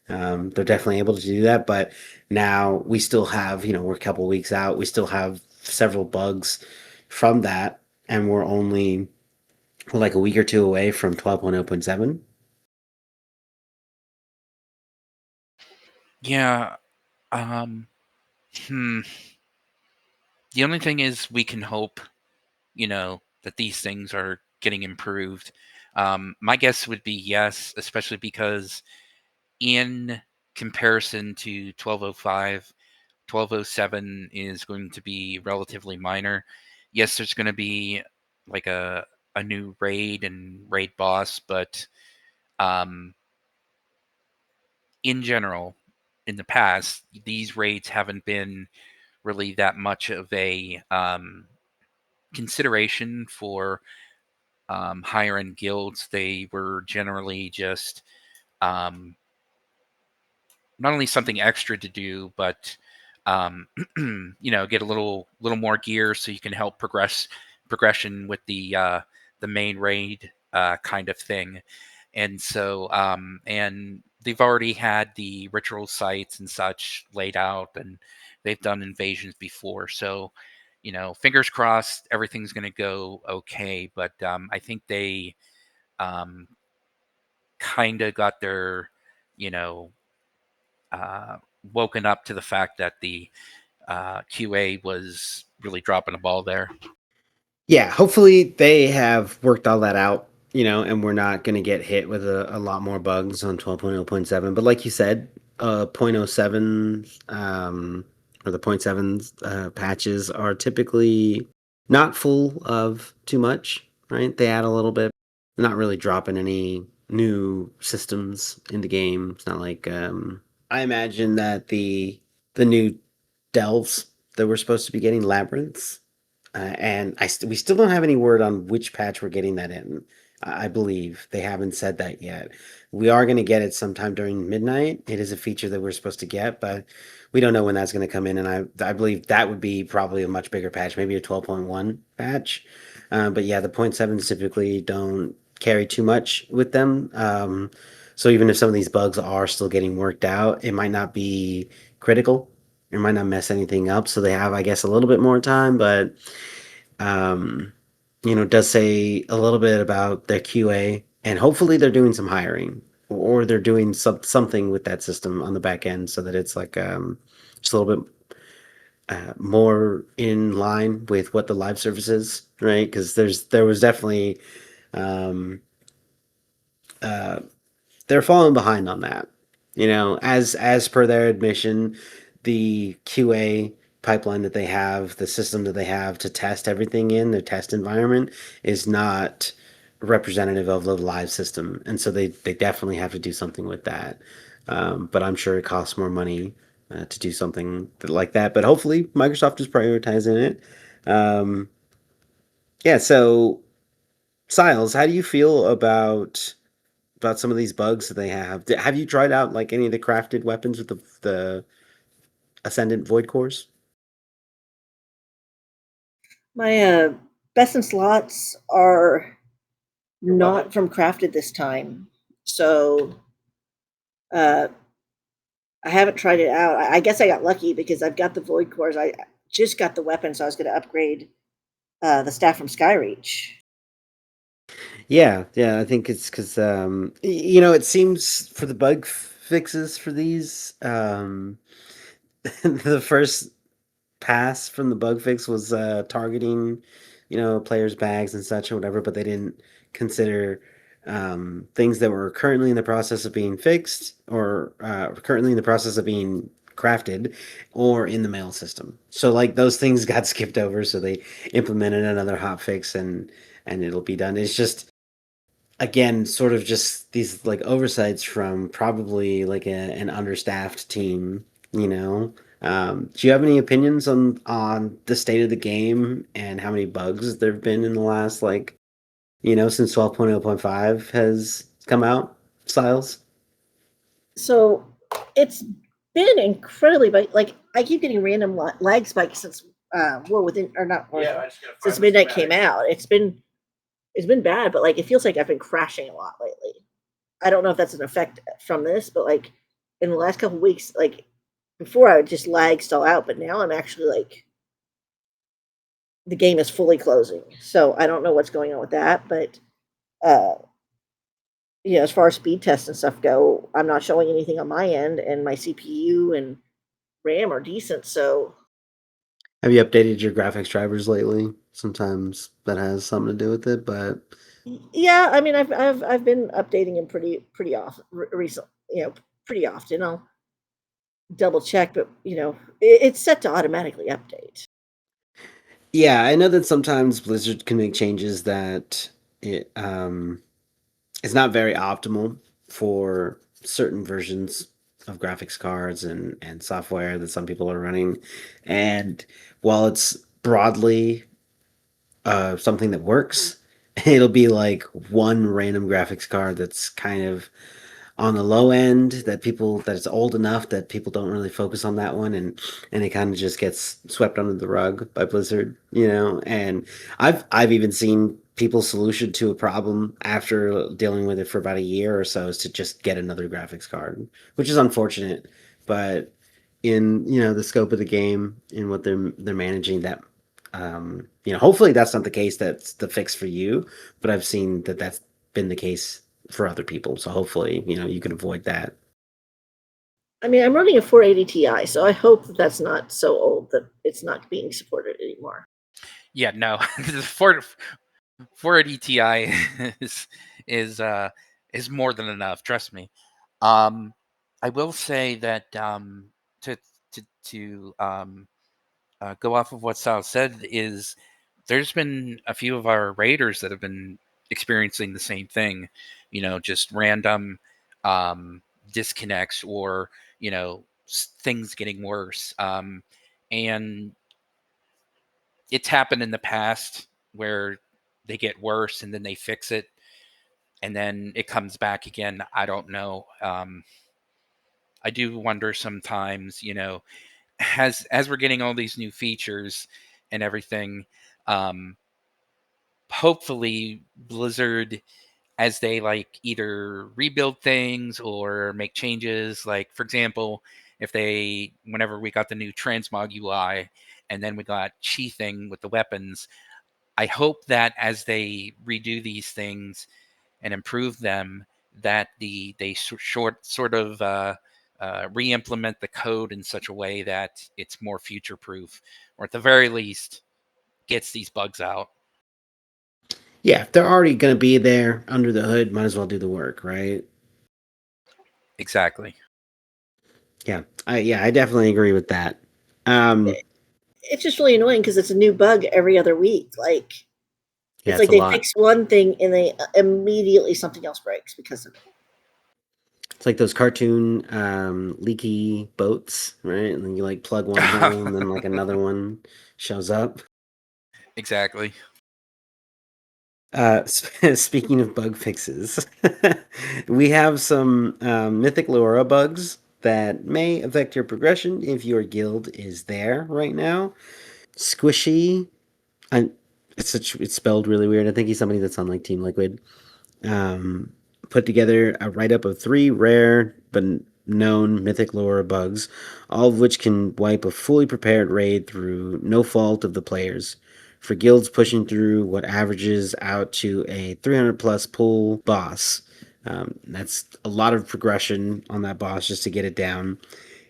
they're definitely able to do that. But now we still have, we're a couple weeks out, we still have several bugs from that, and we're only like a week or two away from 12.0.7. Yeah. Um, hmm. The only thing is we can hope, that these things are getting improved. My guess would be yes, especially because in comparison to 1205, 1207 is going to be relatively minor. Yes, there's going to be like a new raid and raid boss, but um, in general, in the past, these raids haven't been really that much of a consideration for higher end guilds. They were generally just um, not only something extra to do, but get a little more gear so you can help progression with the main raid kind of thing. And so and they've already had the ritual sites and such laid out, and they've done invasions before. So, fingers crossed, everything's going to go okay. But I think they um, kind of got their, you know, uh, woken up to the fact that the QA was really dropping a ball there. Yeah, hopefully they have worked all that out, and we're not going to get hit with a lot more bugs on 12.0.7. But like you said, point oh 0.07 or the point 0.7 patches are typically not full of too much, right? They add a little bit. They're not really dropping any new systems in the game. It's not like I imagine that the new delves that we're supposed to be getting, labyrinths, and we still don't have any word on which patch we're getting that in. I believe they haven't said that yet. We are going to get it sometime during midnight. It is a feature that we're supposed to get, but we don't know when that's going to come in. And I believe that would be probably a much bigger patch, maybe a 12.1 patch. But yeah, the 0.7s typically don't carry too much with them. So even if some of these bugs are still getting worked out, it might not be critical. It might not mess anything up. So they have, I guess, a little bit more time, but um, it does say a little bit about their QA, and hopefully they're doing some hiring, or they're doing something with that system on the back end so that it's like just a little bit more in line with what the live service is, right? Because there was definitely um, uh, they're falling behind on that. As per their admission, the QA pipeline that they have, the system that they have to test everything in their test environment is not representative of the live system, and so they definitely have to do something with that. But I'm sure it costs more money to do something like that. But hopefully, Microsoft is prioritizing it. Um, yeah. So, Syles, how do you feel about some of these bugs that they have? Have you tried out like any of the crafted weapons with the Ascendant Void Cores? My best in slots are not from crafted this time, so uh, I haven't tried it out. I guess I got lucky because I've got the void cores. I just got the weapon, so I was going to upgrade the staff from Skyreach. Yeah, I think it's because it seems for the bug fixes for these, the first pass from the bug fix was targeting, players' bags and such or whatever, but they didn't consider things that were currently in the process of being fixed, or currently in the process of being crafted, or in the mail system. So like those things got skipped over, so they implemented another hotfix, and it'll be done. It's just, again, sort of just these like oversights from probably like an understaffed team, do you have any opinions on the state of the game and how many bugs there have been in the last, like, since 12.0.5 has come out, Styles? So it's been incredibly, but like I keep getting random lag spikes since well within or not since midnight came out. It's been bad, but like it feels like I've been crashing a lot lately. I don't know if that's an effect from this, but like in the last couple of weeks, like before I would just lag stall out, but now I'm actually like the game is fully closing. So I don't know what's going on with that, but uh as far as speed tests and stuff go, I'm not showing anything on my end, and my CPU and RAM are decent. So Have you updated your graphics drivers lately? Sometimes that has something to do with it, but yeah, I mean, I've been updating them pretty often recently. Pretty often. I'll double check, but it's set to automatically update. yeah, I know that sometimes Blizzard can make changes that it is not very optimal for certain versions of graphics cards and software that some people are running. And while it's broadly something that works, it'll be like one random graphics card that's kind of on the low end that it's old enough that people don't really focus on that one, and it kind of just gets swept under the rug by Blizzard, and I've even seen people's solution to a problem after dealing with it for about a year or so is to just get another graphics card, which is unfortunate, but in the scope of the game, in what they're managing, that hopefully that's not the case, that's the fix for you, but I've seen that that's been the case for other people, so hopefully you can avoid that. I mean, I'm running a 480 Ti, so I hope that that's not so old that it's not being supported anymore. Yeah, no. The 480 Ti is more than enough, trust me. I will say that to go off of what Sal said, is there's been a few of our raiders that have been experiencing the same thing, just random disconnects, or things getting worse, and it's happened in the past where they get worse and then they fix it and then it comes back again. I don't know. I do wonder sometimes, as we're getting all these new features and everything, hopefully Blizzard, as they either rebuild things or make changes, for example, whenever we got the new transmog UI and then we got sheathing with the weapons, I hope that as they redo these things and improve them, that they sort of re-implement the code in such a way that it's more future proof, or at the very least gets these bugs out. Yeah, if they're already going to be there under the hood, might as well do the work, right? Exactly. Yeah, I definitely agree with that. It's just really annoying because it's a new bug every other week. Yeah, it's like a they lot. fix one thing and they immediately something else breaks because of it. It's like those cartoon leaky boats, right? And then you plug one hole and then another one shows up. Exactly. Speaking of bug fixes, we have some Mythic L'ura bugs that may affect your progression if your guild is there right now. Squishy, it's spelled really weird. I think he's somebody that's on Team Liquid. Put together a write-up of 3 rare but known Mythic L'ura bugs, all of which can wipe a fully prepared raid through no fault of the players. For guilds pushing through what averages out to a 300 plus pull boss. That's a lot of progression on that boss just to get it down.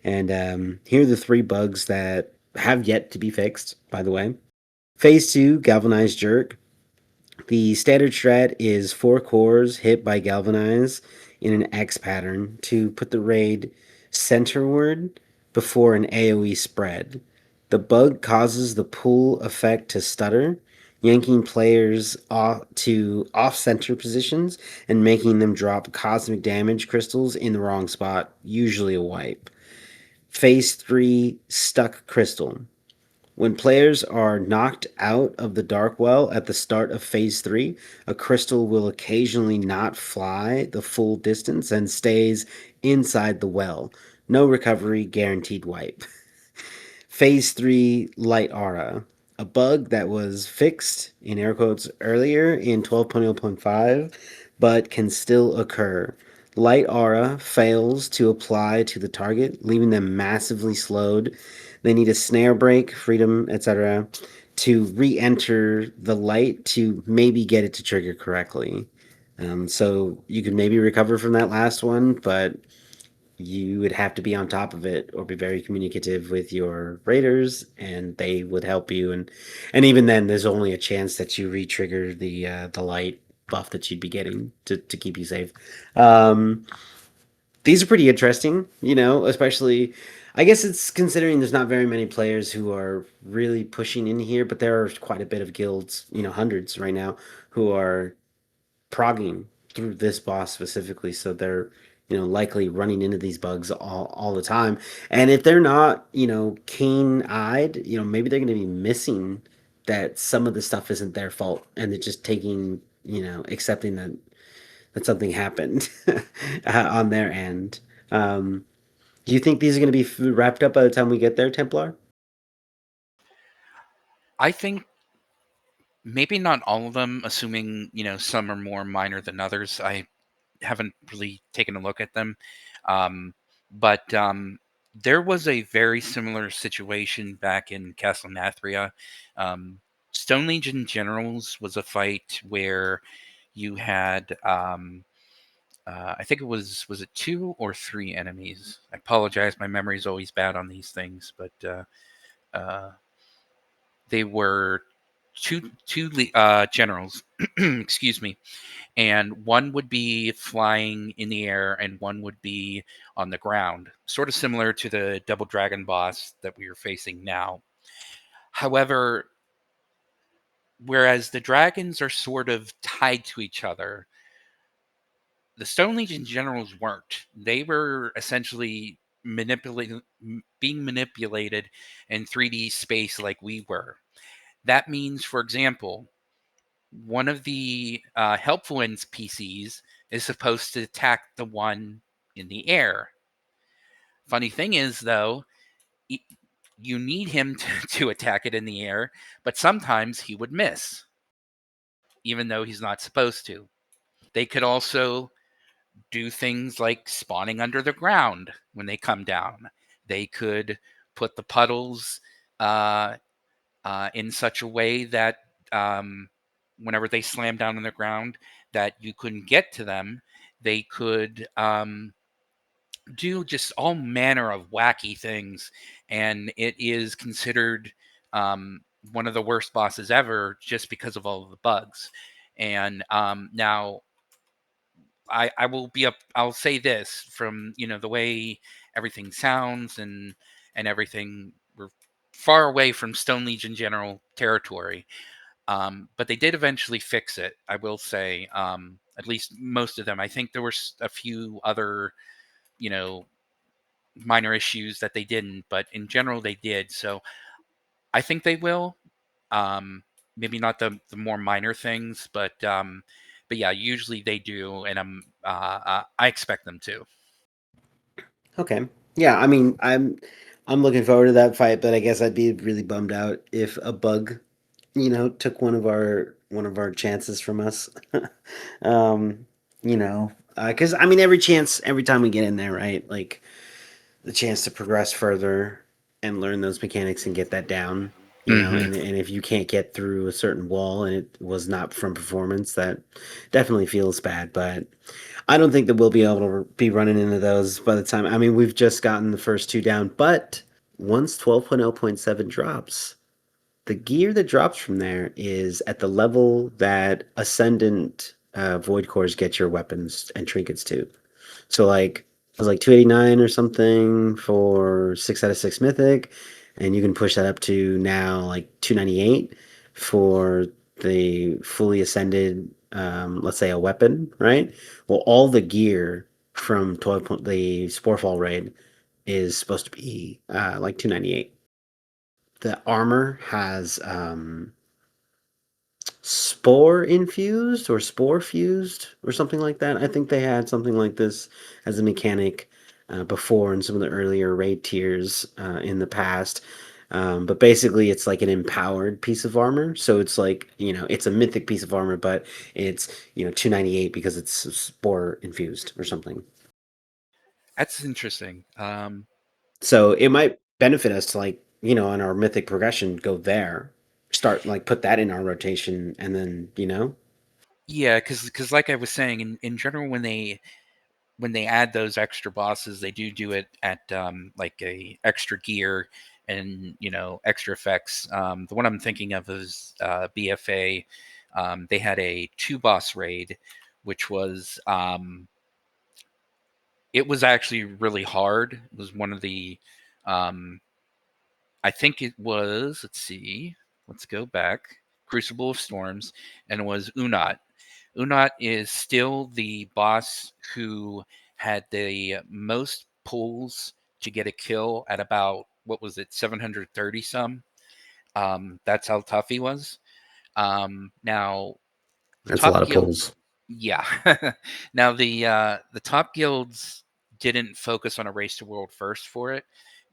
And here are the 3 bugs that have yet to be fixed, by the way. Phase 2, Galvanized Jerk. The standard strat is 4 cores hit by Galvanize in an X pattern to put the raid centerward before an AoE spread. The bug causes the pull effect to stutter, yanking players to off-center positions and making them drop cosmic damage crystals in the wrong spot, usually a wipe. Phase 3, Stuck Crystal. When players are knocked out of the Dark Well at the start of Phase 3, a crystal will occasionally not fly the full distance and stays inside the well. No recovery, guaranteed wipe. Phase 3 Light Aura. A bug that was fixed, in air quotes, earlier in 12.0.5, but can still occur. Light Aura fails to apply to the target, leaving them massively slowed. They need a snare break, freedom, etc., to re-enter the light to maybe get it to trigger correctly. So you could maybe recover from that last one, but you would have to be on top of it or be very communicative with your raiders, and they would help you. And even then, there's only a chance that you re-trigger the light buff that you'd be getting to keep you safe. These are pretty interesting, especially, I guess it's considering there's not very many players who are really pushing in here, but there are quite a bit of guilds, hundreds right now, who are progging through this boss specifically, so they're likely running into these bugs all the time. And if they're not keen-eyed, maybe they're going to be missing that some of the stuff isn't their fault, and they're just taking accepting that that something happened on their end. Do you think these are going to be wrapped up by the time we get there, Templar? I think maybe not all of them, assuming some are more minor than others. I haven't really taken a look at them, but there was a very similar situation back in Castle Nathria. Stone Legion Generals was a fight where you had I think was it 2 or 3 enemies? I apologize, my memory is always bad on these things, but uh, they were two generals, excuse me, and one would be flying in the air and one would be on the ground, sort of similar to the double dragon boss that we are facing now. However, whereas the dragons are sort of tied to each other, the Stone Legion generals weren't. They were essentially being manipulated in 3D space like we were. That means, for example, one of the helpful PCs is supposed to attack the one in the air. Funny thing is, though, you need him to attack it in the air, but sometimes he would miss, even though he's not supposed to. They could also do things like spawning under the ground when they come down. They could put the puddles uh, in such a way that whenever they slam down on the ground, that you couldn't get to them. They could do just all manner of wacky things, and it is considered one of the worst bosses ever just because of all of the bugs. And now I will be up. I'll say this from the way everything sounds and everything. We're far away from Stone Legion general territory, but they did eventually fix it. I will say, at least most of them. I think there were a few other you know minor issues that they didn't, but in general they did. So I think they will. Um, Maybe not the more minor things, but yeah, usually they do, and I expect them to. Okay. Yeah, I mean, I'm looking forward to that fight, but I guess I'd be really bummed out if a bug, took one of our chances from us. um, because I mean, every time we get in there, right? Like the chance to progress further and learn those mechanics and get that down. Hmm. And if you can't get through a certain wall and it was not from performance, that definitely feels bad. But I don't think that we'll be able to be running into those by the time. I mean, we've just gotten the first two down, but once 12.0.7 drops, the gear that drops from there is at the level that Ascendant Void Cores get your weapons and trinkets to. So like it was like 289 or something for 6 out of 6 mythic, and you can push that up to now like 298 for the fully ascended, let's say a weapon, right? Well, all the gear from 12 the Sporefall raid is supposed to be like 298. The armor has spore infused or spore fused or something like that. I think they had something like this as a mechanic before in some of the earlier raid tiers in the past. But basically, it's like an empowered piece of armor. So it's like, it's a mythic piece of armor, but it's, 298 because it's spore infused or something. That's interesting. So it might benefit us to, like, on our mythic progression, go there, start, like, put that in our rotation, and then. Yeah, because like I was saying, in general, when they add those extra bosses, they do it at like a extra gear and extra effects. The one I'm thinking of is BFA. They had a 2 boss raid, which was it was actually really hard. It was one of the um, I think it was. Let's see. Let's go back. Crucible of Storms, and it was Unat. Unat is still the boss who had the most pulls to get a kill at about, what was it, 730 some. That's how tough he was. Now the That's a lot top of guilds, pulls. Yeah. Now the top guilds didn't focus on a race to world first for it,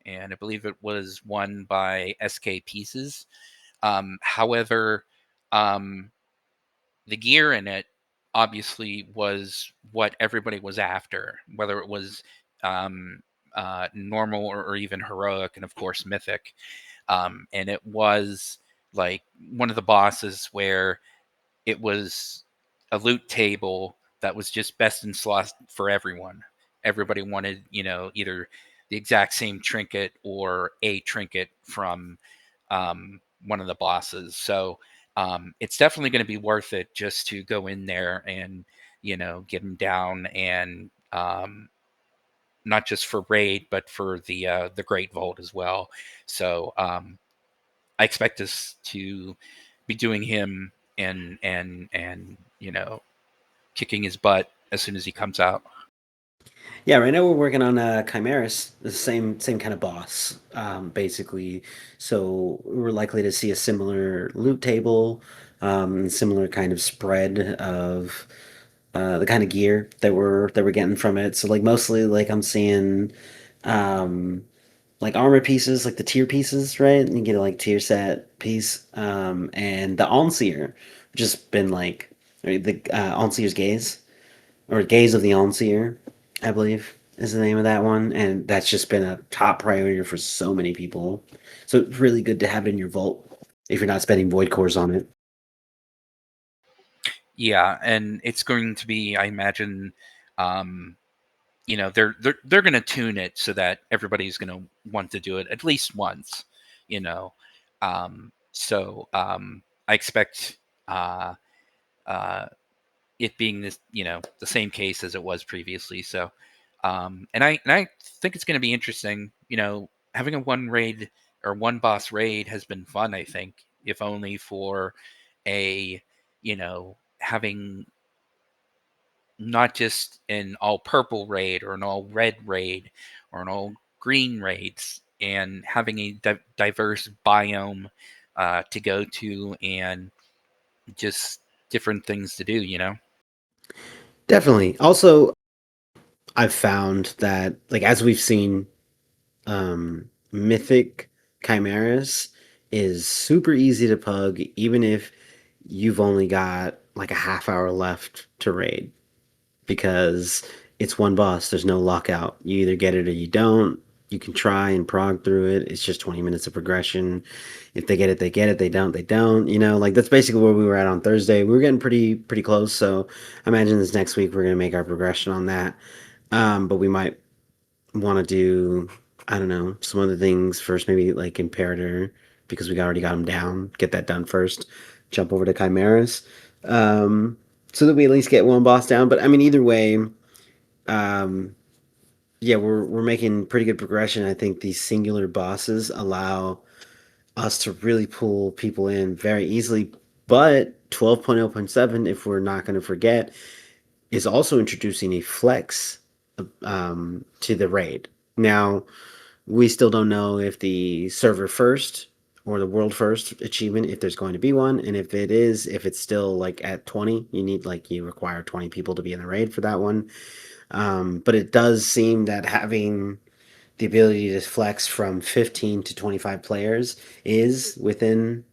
and I believe it was won by SK Pieces. However, um, the gear in it obviously was what everybody was after, whether it was um, normal or even heroic, and of course mythic. And it was like one of the bosses where it was a loot table that was just best in slot for everyone. Everybody wanted, either the exact same trinket or a trinket from one of the bosses. So it's definitely going to be worth it just to go in there and, get them down and not just for raid, but for the Great Vault as well. So I expect us to be doing him and kicking his butt as soon as he comes out. Yeah, right now we're working on Chimeras, the same kind of boss, basically. So we're likely to see a similar loot table, similar kind of spread of the kind of gear that we're getting from it. So like mostly like I'm seeing um, like armor pieces, like the tier pieces, right? And you get a like tier set piece, and the Onseer, just been like right, the Onseer's gaze or Gaze of the Onseer, I believe is the name of that one, and that's just been a top priority for so many people. So it's really good to have it in your vault if you're not spending void cores on it. Yeah, and it's going to be, I imagine, um, they're going to tune it so that everybody's going to want to do it at least once, you know. So I expect uh, uh, it being this, the same case as it was previously. So, and I think it's going to be interesting. Having a one raid or one boss raid has been fun. I think, if only for a, having not just an all purple raid or an all red raid or an all green raids, and having a diverse biome to go to and just different things to do. Definitely. Also, I've found that like as we've seen, Mythic Chimeras is super easy to pug, even if you've only got like a half hour left to raid, because it's one boss. There's no lockout. You either get it or you don't. You can try and prog through it. It's just 20 minutes of progression. If they get it, they get it. They don't, they don't. Like that's basically where we were at on Thursday. We were getting pretty close. So I imagine this next week we're gonna make our progression on that. But we might want to do, I don't know, some other things first, maybe like Imperator, because we already got him down. Get that done first. Jump over to Chimeras, so that we at least get one boss down. But I mean, either way, um, yeah, we're making pretty good progression. I think these singular bosses allow us to really pull people in very easily. But 12.0.7, if we're not going to forget, is also introducing a flex to the raid. Now, we still don't know if the server first or the world first achievement, if there's going to be one, and if it is, if it's still like at 20, you require 20 people to be in the raid for that one. But it does seem that having the ability to flex from 15 to 25 players is within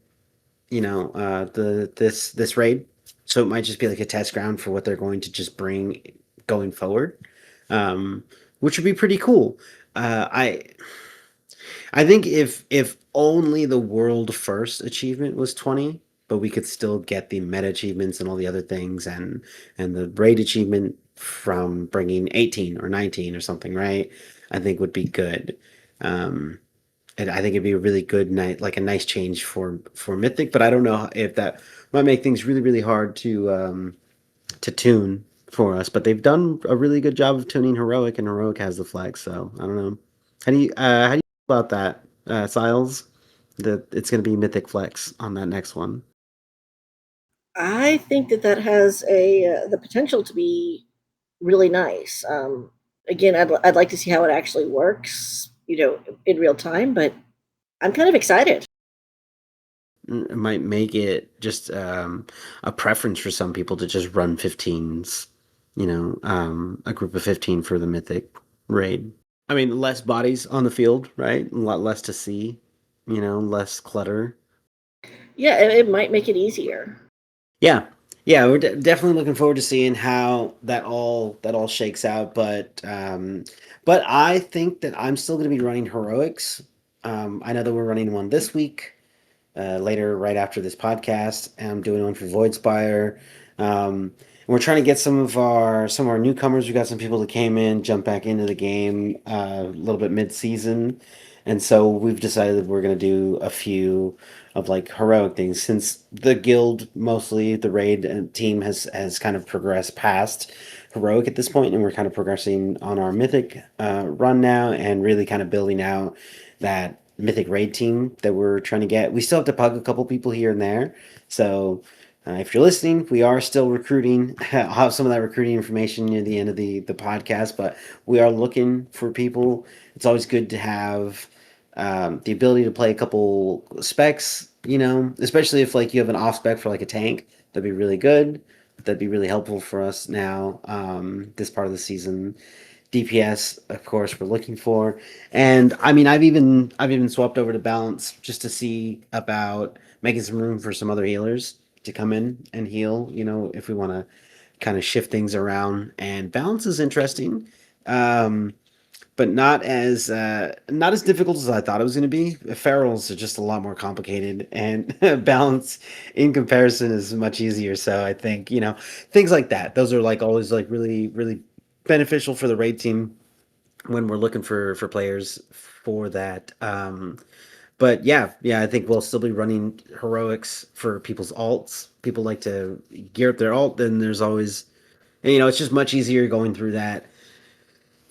the this raid. So it might just be like a test ground for what they're going to just bring going forward, which would be pretty cool. I think if only the world first achievement was 20, but we could still get the meta achievements and all the other things, and the raid achievement from bringing 18 or 19 or something, right? I think would be good. Um, and I think it'd be a really good night, like a nice change for Mythic. But I don't know if that might make things really hard to tune for us. But they've done a really good job of tuning Heroic, and Heroic has the flag. So I don't know. How do you feel about that, Syles? That it's going to be Mythic Flex on that next one. I think that has a the potential to be really nice. Again, I'd like to see how it actually works, in real time. But I'm kind of excited. It might make it just a preference for some people to just run 15s, a group of 15 for the Mythic raid. I mean, less bodies on the field, right? A lot less to see, less clutter. Yeah, it might make it easier. Yeah, yeah, we're definitely looking forward to seeing how that all shakes out. But I think that I'm still going to be running heroics. I know that we're running one this week. Later, right after this podcast, and I'm doing one for Voidspire. And we're trying to get some of our newcomers. We got some people that came in, jumped back into the game a little bit mid-season, and so we've decided that we're going to do a few of like heroic things since the guild, mostly the raid team, has kind of progressed past heroic at this point, and we're kind of progressing on our mythic run now, and really kind of building out that mythic raid team that we're trying to get. We still have to pug a couple people here and there, so if you're listening, we are still recruiting. I'll have some of that recruiting information near the end of the podcast, but we are looking for people. It's always good to have the ability to play a couple specs, especially if like you have an off spec for like a tank. That'd be really good. That'd be really helpful for us now, this part of the season. DPS, of course, we're looking for, and I mean, I've even swapped over to balance just to see about making some room for some other healers to come in and heal. If we want to kind of shift things around, and balance is interesting, but not as difficult as I thought it was going to be. Ferals are just a lot more complicated, and balance in comparison is much easier. So I think things like that. Those are like always like really really beneficial for the raid team when we're looking for players for that. But yeah, I think we'll still be running heroics for people's alts. People like to gear up their alt, then there's always, it's just much easier going through that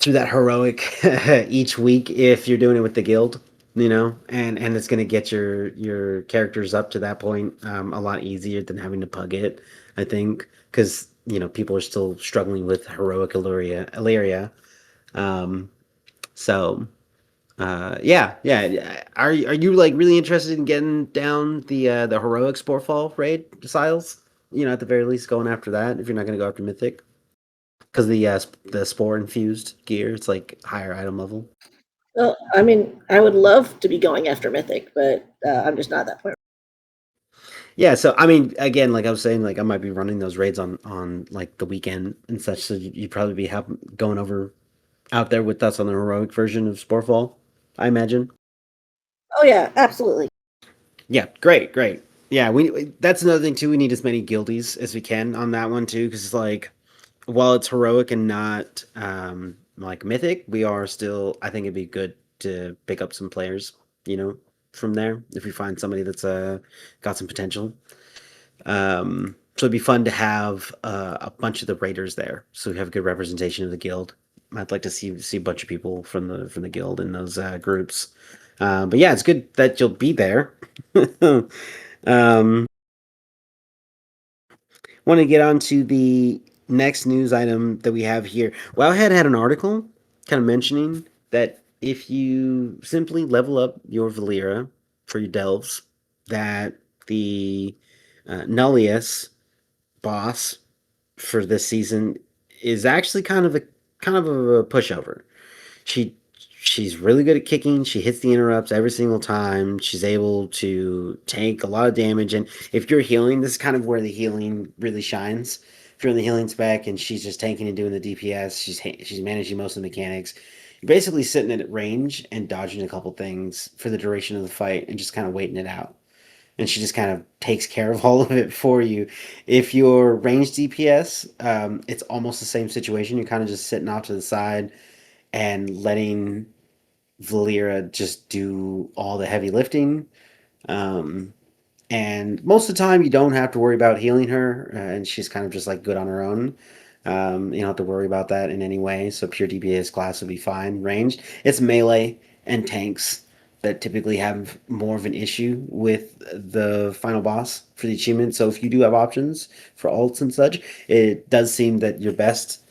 heroic each week if you're doing it with the guild, and it's going to get your characters up to that point a lot easier than having to pug it, I think, because people are still struggling with heroic Illyria. So, yeah. Are you like really interested in getting down the heroic Sporefall raid, Syles? At the very least, going after that if you're not going to go after Mythic, because the spore infused gear, it's like higher item level. Well, I mean, I would love to be going after Mythic, but I'm just not at that point. Yeah, so I mean, again, like I was saying, like I might be running those raids on like the weekend and such, so you'd probably be going over out there with us on the heroic version of Sporefall, I imagine. Oh yeah, absolutely. Yeah, great. Yeah, that's another thing too. We need as many guildies as we can on that one too, because it's like while it's heroic and not like mythic, we are still. I think it'd be good to pick up some players, from there if we find somebody that's got some potential. So it'd be fun to have a bunch of the raiders there, so we have a good representation of the guild. I'd like to see a bunch of people from the guild in those groups. But yeah, it's good that you'll be there. um, Want to get on to the next news item that we have here. Wowhead had an article kind of mentioning that if you simply level up your Valeera for your delves, that the Nullaeus boss for this season is actually kind of a pushover. She she's really good at kicking. She hits the interrupts every single time. She's able to take a lot of damage. And if you're healing, this is kind of where the healing really shines. If you're in the healing spec and she's just tanking and doing the DPS, she's managing most of the mechanics. You're basically sitting at range and dodging a couple things for the duration of the fight and just kind of waiting it out. And she just kind of takes care of all of it for you. If you're ranged DPS, it's almost the same situation. You're kind of just sitting off to the side and letting Valeera just do all the heavy lifting. Um, and most of the time, you don't have to worry about healing her, and she's kind of just like good on her own. You don't have to worry about that in any way. So pure DPS class would be fine. Ranged, it's melee and tanks that typically have more of an issue with the final boss for the achievement. So if you do have options for ults and such, it does seem that your best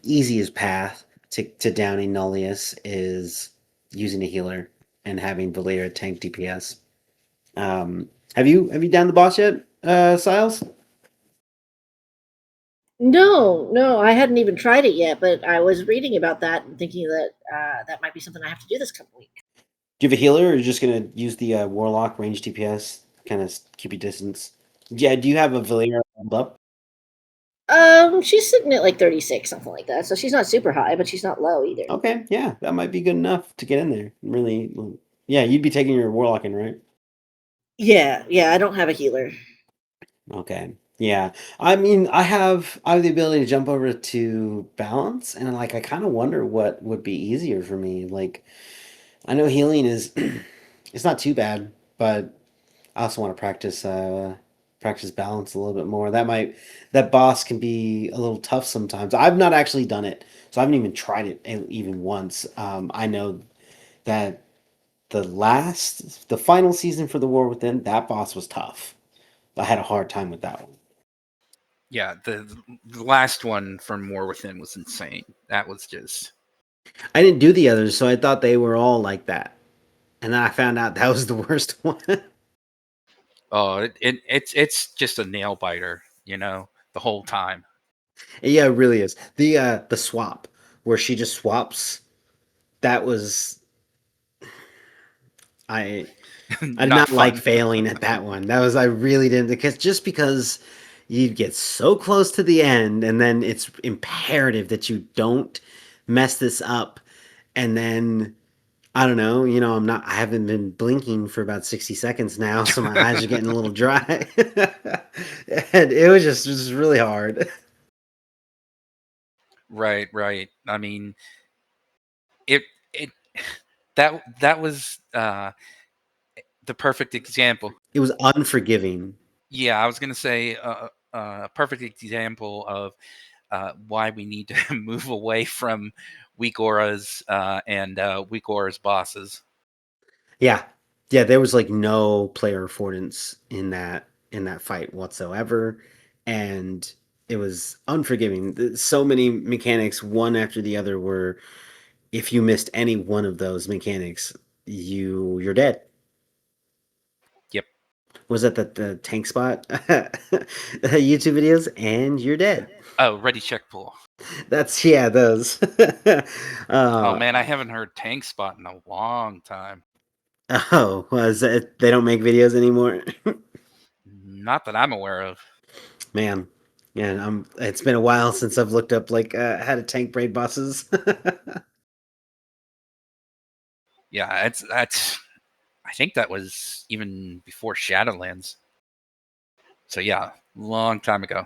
easiest path to downing Nullaeus is using a healer and having Valeera tank DPS. Have you done the boss yet, Syles? No, I hadn't even tried it yet, but I was reading about that and thinking that that might be something I have to do this coming week. Do you have a healer, or are you just gonna use the warlock range DPS, kind of keep your distance? Yeah. Do you have a Valeera leveled up? She's sitting at like 36, something like that. So she's not super high, but she's not low either. Okay, yeah, that might be good enough to get in there. Really, yeah, you'd be taking your warlock in, right? Yeah, I don't have a healer. Okay. Yeah. I mean, I have the ability to jump over to balance, and like I kind of wonder what would be easier for me. Like I know healing is it's not too bad, but I also want to practice balance a little bit more. That boss can be a little tough sometimes. I've not actually done it, so I haven't even tried it even once. I know that the final season for the War Within, that boss was tough. I had a hard time with that one. Yeah, the last one from War Within was insane. That was just I didn't do the others, so I thought they were all like that. And then I found out that was the worst one. it's just a nail biter, the whole time. Yeah, it really is. The swap where she just swaps, that was I I did Not not like fun. failing at that one. I really didn't, because you get so close to the end, and then it's imperative that you don't mess this up. And then I don't know, I haven't been blinking for about 60 seconds now, so my eyes are getting a little dry. And it was really hard. Right. I mean, it that was the perfect example. It was unforgiving. Yeah, I was gonna say a perfect example of why we need to move away from weak auras and weak auras bosses. Yeah. Yeah, there was like no player affordance in that fight whatsoever, and it was unforgiving. So many mechanics, one after the other, were if you missed any one of those mechanics, you're dead. Yep. Was that the tank spot? YouTube videos, and you're dead. Oh, ready check pull. That's yeah, those. Oh uh, man, I haven't heard tank spot in a long time. oh, was it? They don't make videos anymore. Not that I'm aware of. Man, yeah, it's been a while since I've looked up like how to tank braid bosses. Yeah, that's. I think that was even before Shadowlands. So yeah, long time ago.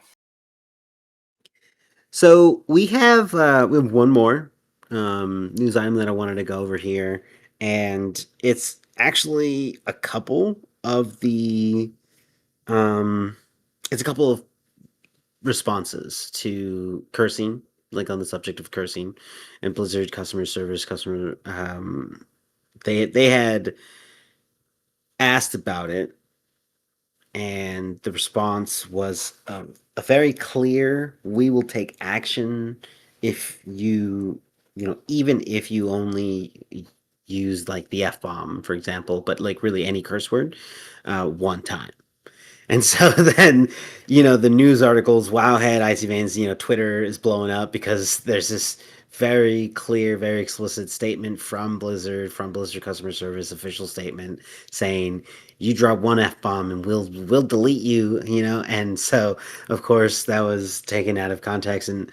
So we have one more news item that I wanted to go over here, and it's actually a couple of the um, it's a couple of responses to cursing, like on the subject of cursing, and Blizzard customer service customer. They had asked about it, and the response was a very clear: "We will take action if even if you only use like the F bomb, for example, but like really any curse word one time." And so then, the news articles, Wowhead, Icy Veins, Twitter is blowing up because there's this very clear, very explicit statement from Blizzard customer service official statement saying, you drop one F bomb and we'll delete you, and so of course that was taken out of context and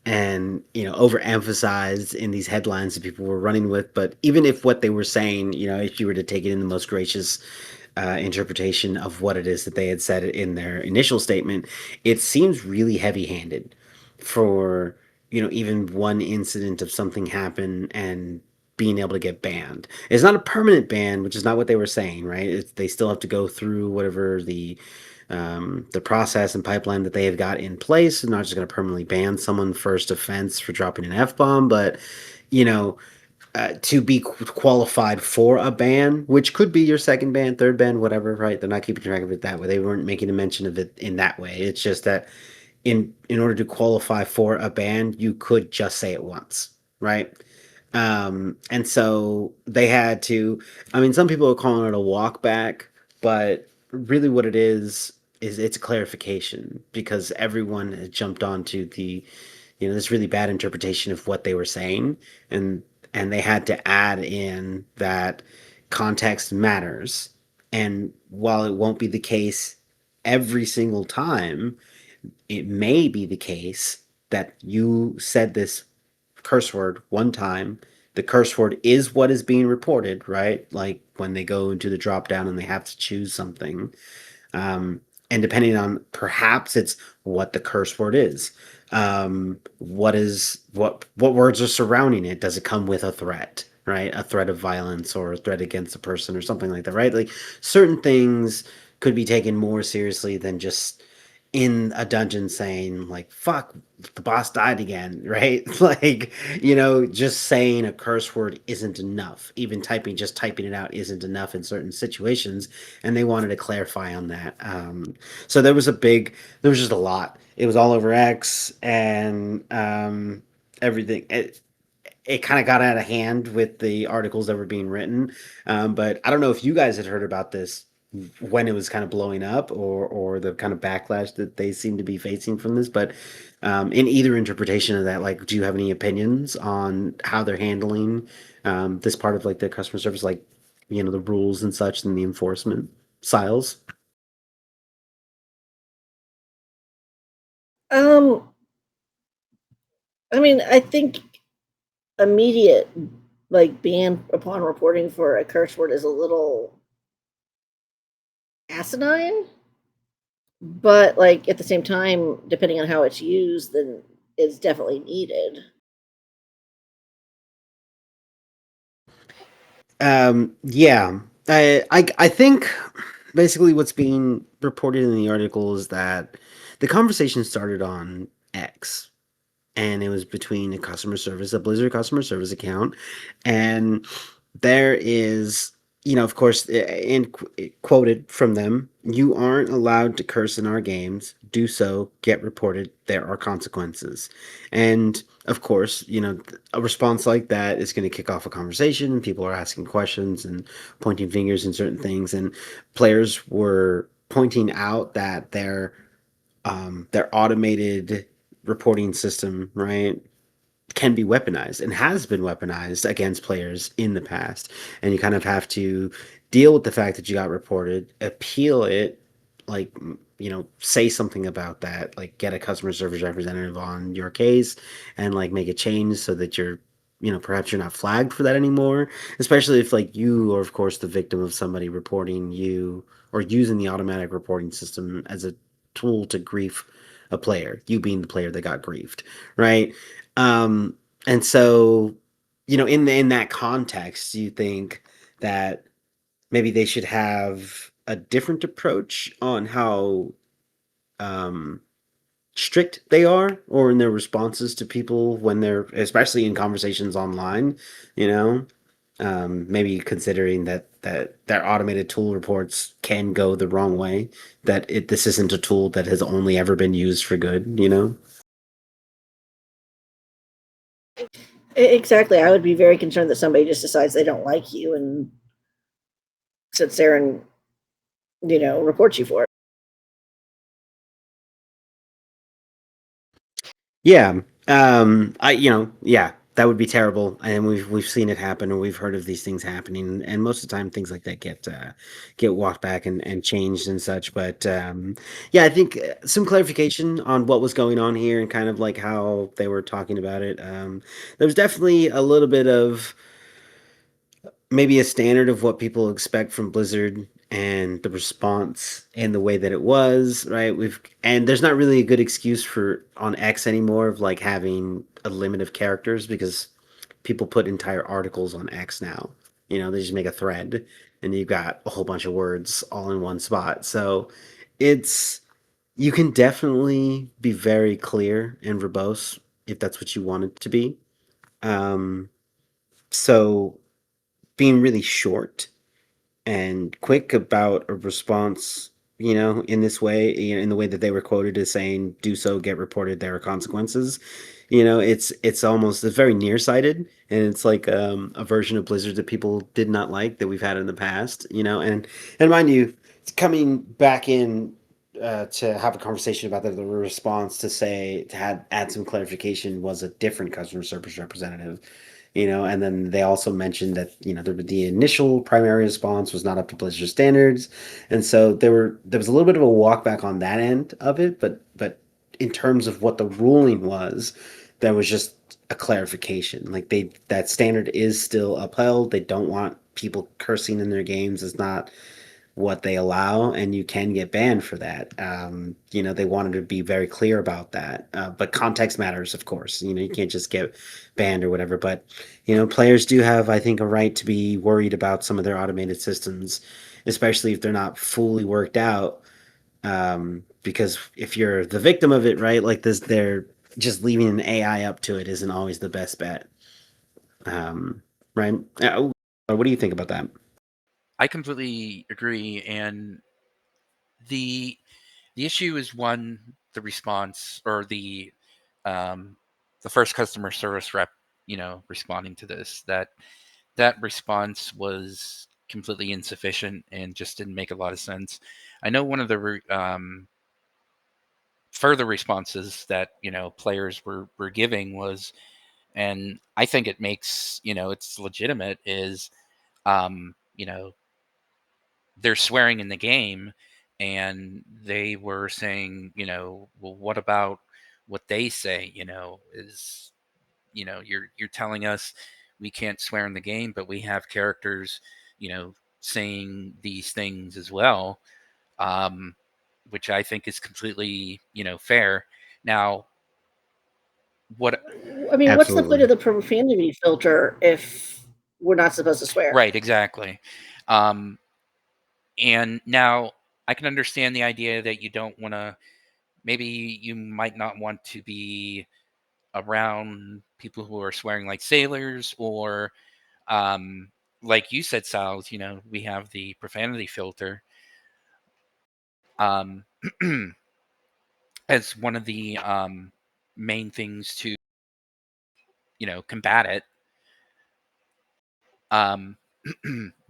overemphasized in these headlines that people were running with. But even if what they were saying, if you were to take it in the most gracious interpretation of what it is that they had said in their initial statement, it seems really heavy-handed for even one incident of something happen and being able to get banned. It's not a permanent ban, which is not what they were saying, right? They still have to go through whatever the process and pipeline that they have got in place. They're not just going to permanently ban someone first offense for dropping an F bomb, but you know to be qualified for a ban, which could be your second ban, third ban, whatever, right? They're not keeping track of it that way. They weren't making a mention of it in that way. It's just that in order to qualify for a ban, you could just say it once, right? And so they had to. I mean, some people are calling it a walk back. but really what it is it's a clarification because everyone had jumped onto the this really bad interpretation of what they were saying, and they had to add in that context matters. And while it won't be the case every single time, it may be the case that you said this curse word one time. The curse word is what is being reported, right? Like when they go into the drop down and they have to choose something. Um, and depending on, perhaps it's what the curse word is. What words are surrounding it? Does it come with a threat, right? A threat of violence or a threat against a person or something like that, right? Like certain things could be taken more seriously than just in a dungeon saying like fuck, the boss died again, right? Like, just saying a curse word isn't enough. Even typing it out isn't enough in certain situations, and they wanted to clarify on that. So there was just a lot. It was all over X, and everything. It kind of got out of hand with the articles that were being written. But I don't know if you guys had heard about this when it was kind of blowing up, or the kind of backlash that they seem to be facing from this. But in either interpretation of that, like, do you have any opinions on how they're handling this part of like the customer service, like the rules and such and the enforcement? Syles? Um, I mean, I think immediate ban upon reporting for a curse word is a little asinine, but at the same time, depending on how it's used, then it's definitely needed. Yeah, I think basically what's being reported in the article is that the conversation started on X, and it was between a Blizzard customer service account, and there is, of course, quoted from them, "You aren't allowed to curse in our games. Do so, get reported. There are consequences." And of course, a response like that is going to kick off a conversation, and people are asking questions and pointing fingers in certain things, and players were pointing out that their automated reporting system, right, can be weaponized and has been weaponized against players in the past. And you kind of have to deal with the fact that you got reported, appeal it, like, say something about that, like get a customer service representative on your case and like make a change so that you're, perhaps you're not flagged for that anymore, especially if like you or of course the victim of somebody reporting you or using the automatic reporting system as a tool to grief a player, you being the player that got griefed, right? Um, and so, in that context, you think that maybe they should have a different approach on how um, strict they are, or in their responses to people when they're, especially in conversations online, you know. Maybe considering that their automated tool reports can go the wrong way, that this isn't a tool that has only ever been used for good. Exactly. I would be very concerned that somebody just decides they don't like you and sits there and reports you for it. Yeah. Yeah, that would be terrible. And we've seen it happen, or we've heard of these things happening. And most of the time things like that get walked back and changed and such. But yeah, I think some clarification on what was going on here and kind of like how they were talking about it. There was definitely a little bit of maybe a standard of what people expect from Blizzard and the response and the way that it was, right? And there's not really a good excuse for on X anymore of like having a limit of characters, because people put entire articles on X now. They just make a thread and you've got a whole bunch of words all in one spot. So it's you can definitely be very clear and verbose if that's what you want it to be. Um, so being really short and quick about a response, in this way, in the way that they were quoted as saying, "Do so, get reported, there are consequences." It's very nearsighted, and it's like a version of Blizzard that people did not like that we've had in the past. And mind you, coming back in to have a conversation about the response to say to add some clarification was a different customer service representative, and then they also mentioned that the initial primary response was not up to Blizzard standards, and so there was a little bit of a walk back on that end of it, but in terms of what the ruling was, there was just a clarification. Like that standard is still upheld. They don't want people cursing in their games. It's not what they allow, and you can get banned for that. They wanted to be very clear about that. But context matters, of course. You can't just get banned or whatever. But players do have, I think, a right to be worried about some of their automated systems, especially if they're not fully worked out. Because if you're the victim of it, right, like this, they're just leaving an AI up to it isn't always the best bet. Right? What do you think about that? I completely agree, and the issue is one, the response, or the first customer service rep, responding to this, that response was completely insufficient and just didn't make a lot of sense. I know one of the further responses that players were giving was, and I think it makes it's legitimate, is um, you know they're swearing in the game, and they were saying, well, what about what they say? Is you're telling us we can't swear in the game, but we have characters, saying these things as well, um, which I think is completely, fair. Now, what? I mean, what's the point Absolutely. of the profanity filter if we're not supposed to swear? Right, exactly. Um, and now I can understand the idea that you don't want to. Maybe you might not want to be around people who are swearing like sailors, or like you said, Syles, we have the profanity filter um, as one of the main things to, combat it. Um,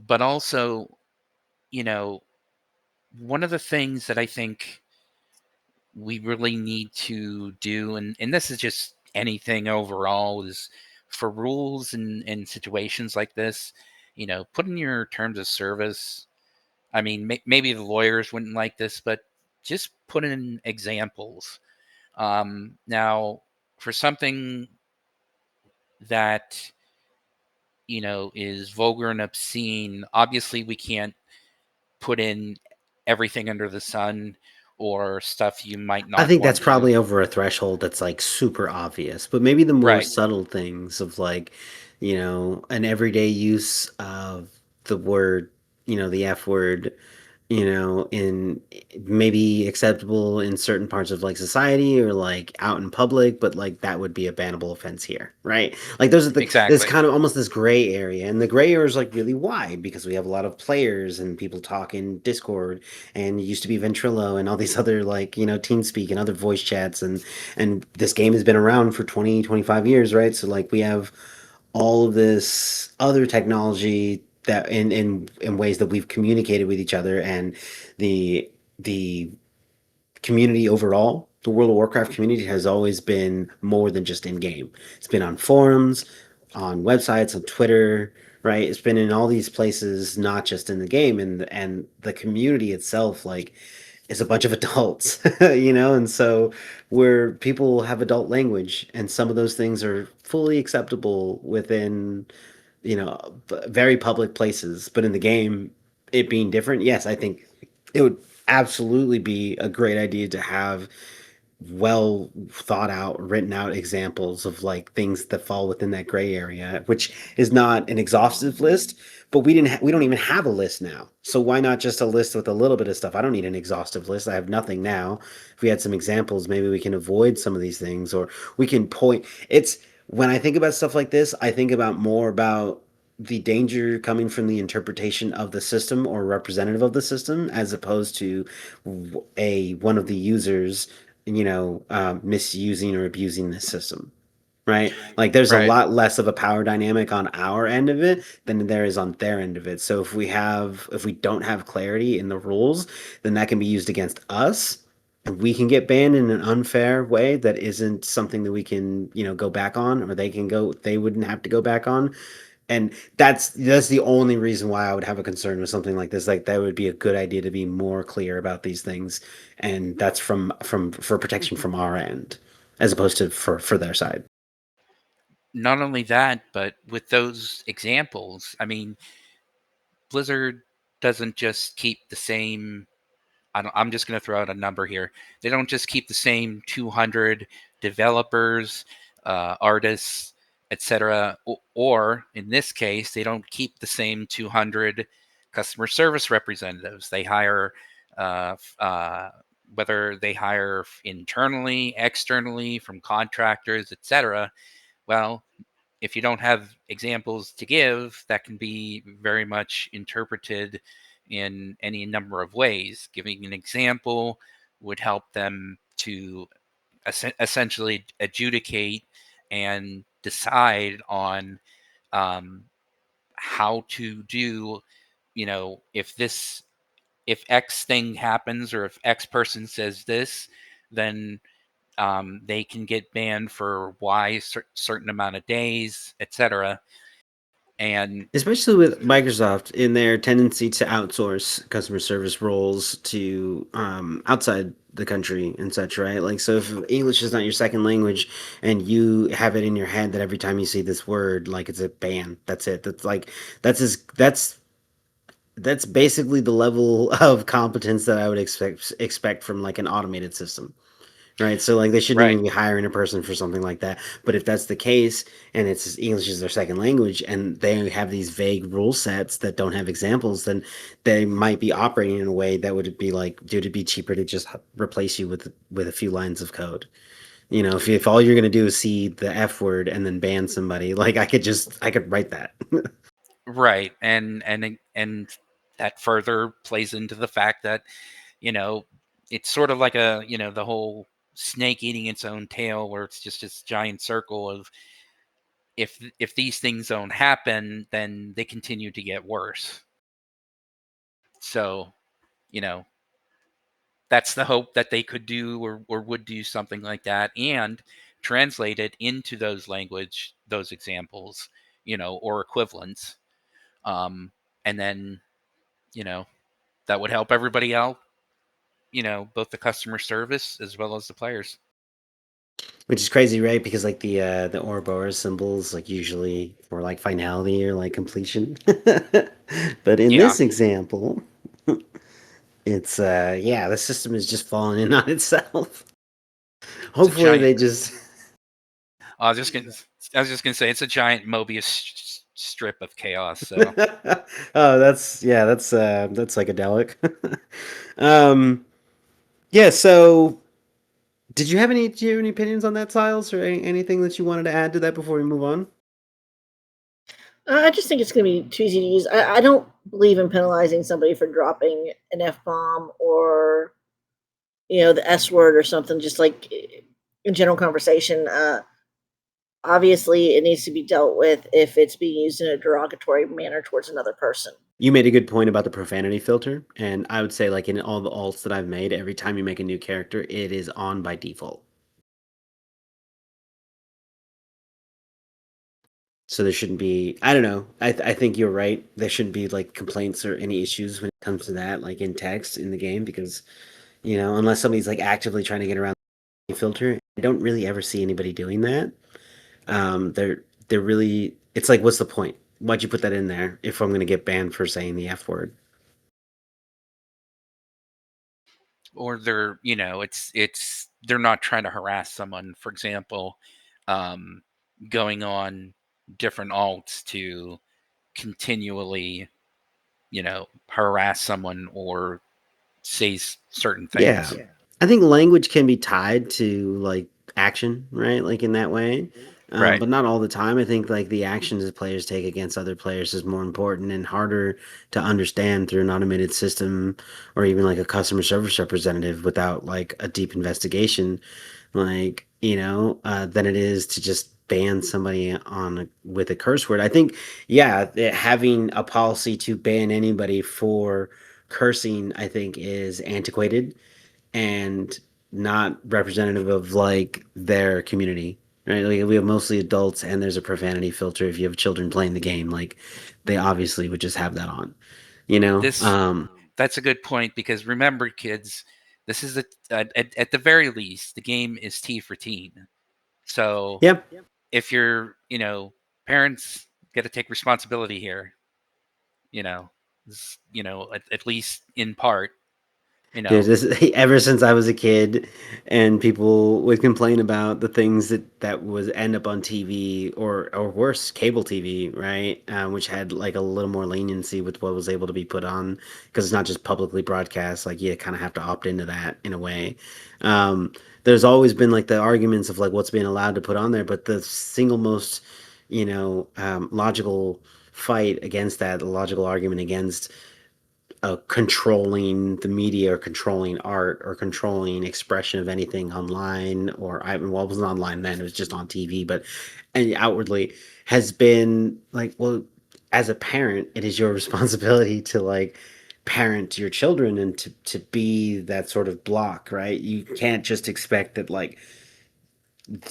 but also, you know, one of the things that I think we really need to do, and this is just anything overall, is for rules and situations like this, put in your terms of service. I mean, maybe the lawyers wouldn't like this, but just put in examples. Now, for something that is vulgar and obscene, obviously we can't put in everything under the sun, or stuff you might I not think that's want to. probably over a threshold that's like super obvious, but maybe the more Right, subtle things of like, an everyday use of the word, the F word, in maybe acceptable in certain parts of like society or like out in public, but like that would be a bannable offense here, right? Like those are there's exactly, kind of almost this gray area, and the gray area is like really wide because we have a lot of players and people talk in Discord and it used to be Ventrilo and all these other like TeamSpeak and other voice chats, and this game has been around for 20-25 years, right? So like we have all of this other technology that in ways that we've communicated with each other, and the community overall, the World of Warcraft community has always been more than just in game. It's been on forums, on websites, on Twitter, right? It's been in all these places, not just in the game, and the community itself, like, is a bunch of adults, and so where people have adult language, and some of those things are fully acceptable within very public places, but in the game, it being different, yes, I think it would absolutely be a great idea to have well thought out, written out examples of like things that fall within that gray area, which is not an exhaustive list, but we don't even have a list now. So why not just a list with a little bit of stuff? I don't need an exhaustive list. I have nothing now. If we had some examples, maybe we can avoid some of these things, or we can point. It's when I think about stuff like this, I think about more about the danger coming from the interpretation of the system or representative of the system as opposed to a one of the users misusing or abusing this system. right? Like there's a Right. lot less of a power dynamic on our end of it than there is on their end of it. So if we don't have clarity in the rules, then that can be used against us. And we can get banned in an unfair way that isn't something that we can, go back on, or they wouldn't have to go back on. And that's the only reason why I would have a concern with something like this. Like that would be a good idea to be more clear about these things, and that's from for protection from our end, as opposed to for their side. Not only that, but with those examples, I mean, Blizzard doesn't just keep the same. I'm just going to throw out a number here. They don't just keep the same 200 developers, artists, etc. Or in this case, they don't keep the same 200 customer service representatives. They hire, whether they hire internally, externally, from contractors, etc. Well, if you don't have examples to give, that can be very much interpreted in any number of ways. Giving an example would help them to essentially adjudicate and decide on how to do, if X thing happens, or if X person says this, then they can get banned for Y certain amount of days, etc. And Especially with Microsoft in their tendency to outsource customer service roles to outside the country and such, right? Like, so if English is not your second language and you have it in your head that every time you see this word, like it's a ban, that's it. That's as, that's basically the level of competence that I would expect from like an automated system. Right. So like they shouldn't right, even be hiring a person for something like that. But if that's the case and it's English is their second language and they have these vague rule sets that don't have examples, then they might be operating in a way that would be like, dude, it'd be cheaper to just replace you with a few lines of code. If all you're gonna do is see the F word and then ban somebody, like I could write that. right, and that further plays into the fact that you know it's sort of like the whole snake eating its own tail, where it's just this giant circle of, if these things don't happen, then they continue to get worse. So you know that's the hope, that they could do, or would do something like that, and translate it into those examples, or equivalents, and then you know that would help everybody out, both the customer service as well as the players. Which is crazy, right? Because like the Ouroboros symbols like usually for like finality or like completion. But in Yeah, this example, it's yeah, the system is just falling in on itself. it's a Hopefully giant they just I was just gonna say, it's a giant Mobius strip of chaos. So Oh, that's psychedelic. um yeah, so do you have any opinions on that, Siles, or anything that you wanted to add to that before we move on? I just think it's going to be too easy to use. I don't believe in penalizing somebody for dropping an F bomb or the S word or something. Just like in general conversation, obviously it needs to be dealt with if it's being used in a derogatory manner towards another person. You made a good point about the profanity filter, and I would say like in all the alts that I've made, every time you make a new character, it is on by default. So there shouldn't be, I don't know. I think you're right. There shouldn't be like complaints or any issues when it comes to that, like in text in the game, because unless somebody's like actively trying to get around the filter, I don't really ever see anybody doing that. They're really, it's like, what's the point? Why'd you put that in there if I'm gonna get banned for saying the F word? or they're not trying to harass someone, for example, um, going on different alts to continually harass someone or say certain Yeah. things. I think language can be tied to like action, right? Like in that way. Right. But not all the time. I think like the actions that players take against other players is more important and harder to understand through an automated system or even like a customer service representative without like a deep investigation, like, than it is to just ban somebody with a curse word. I think, yeah, having a policy to ban anybody for cursing, I think, is antiquated and not representative of like their community. Right? Like we have mostly adults, and there's a profanity filter. If you have children playing the game, like they obviously would just have that on. You know, That's a good point, because remember, kids, this is at the very least, the game is T for teen. So yep. if you're, parents got to take responsibility here. At least in part. Dude, ever since I was a kid, and people would complain about the things that was end up on TV or worse, cable TV, right? Which had like a little more leniency with what was able to be put on because it's not just publicly broadcast. Like you kind of have to opt into that in a way. There's always been like the arguments of like what's being allowed to put on there, but the single most, logical fight against that, the logical argument against controlling the media or controlling art or controlling expression of anything online, or I mean, well, it wasn't online then, it was just on TV, but and outwardly has been like, well, as a parent, it is your responsibility to like parent your children and to be that sort of block, right? You can't just expect that like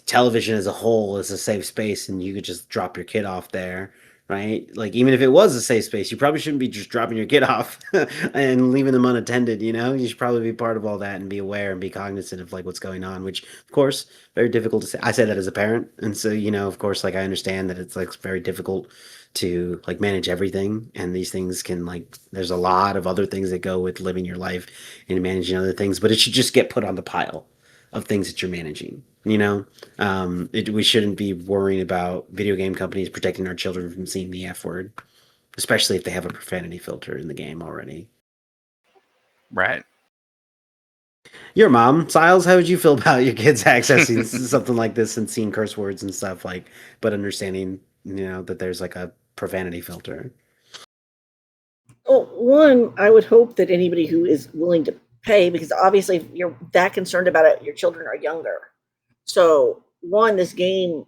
television as a whole is a safe space and you could just drop your kid off there, right? Like even if it was a safe space, you probably shouldn't be just dropping your kid off and leaving them unattended. You should probably be part of all that and be aware and be cognizant of like what's going on, which of course very difficult to say. I say that as a parent, and so of course, like I understand that it's like very difficult to like manage everything, and these things can like there's a lot of other things that go with living your life and managing other things, but it should just get put on the pile of things that you're managing. We shouldn't be worrying about video game companies protecting our children from seeing the F word, especially if they have a profanity filter in the game already. Right. Your mom, Syles, how would you feel about your kids accessing something like this and seeing curse words and stuff like, but understanding, that there's like a profanity filter? Well, one, I would hope that anybody who is willing to pay, because obviously if you're that concerned about it, your children are younger. So one, this game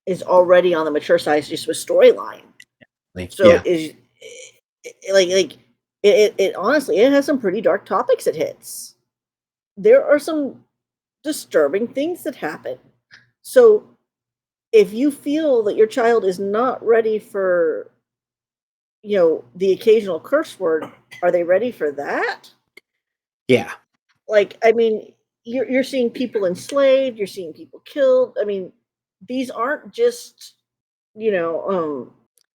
is already on the mature side just with storyline. So yeah. is it honestly, it has some pretty dark topics it hits. There are some disturbing things that happen. So if you feel that your child is not ready for the occasional curse word, are they ready for that? Yeah. Like, I mean, you're seeing people enslaved, you're seeing people killed. I mean, these aren't just, the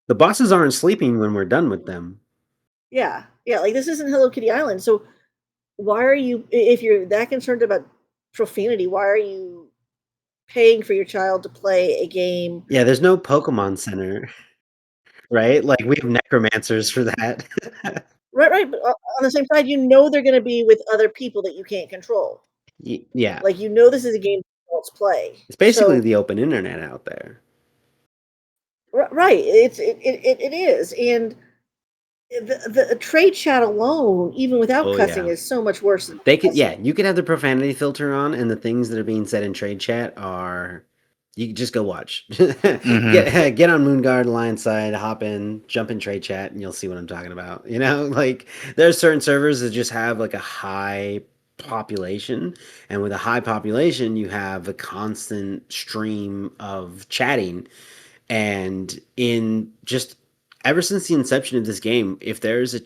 bosses aren't sleeping when we're done with them. Yeah, like this isn't Hello Kitty Island. So why are you, if you're that concerned about profanity, why are you paying for your child to play a game? Yeah, there's no Pokemon Center, right? Like we have necromancers for that. Right. But on the same side, they're going to be with other people that you can't control. Yeah. Like, this is a game adults play. It's basically the open internet out there. Right. It is. And the trade chat alone, even without cussing, is so much worse than they could. Yeah, you could have the profanity filter on, and the things that are being said in trade chat are. You can just go watch. Mm-hmm. Get on Moonguard, Lionside, hop in, jump in trade chat, and you'll see what I'm talking about. Like there's certain servers that just have like a high population, and with a high population, you have a constant stream of chatting, and in just ever since the inception of this game, if there's a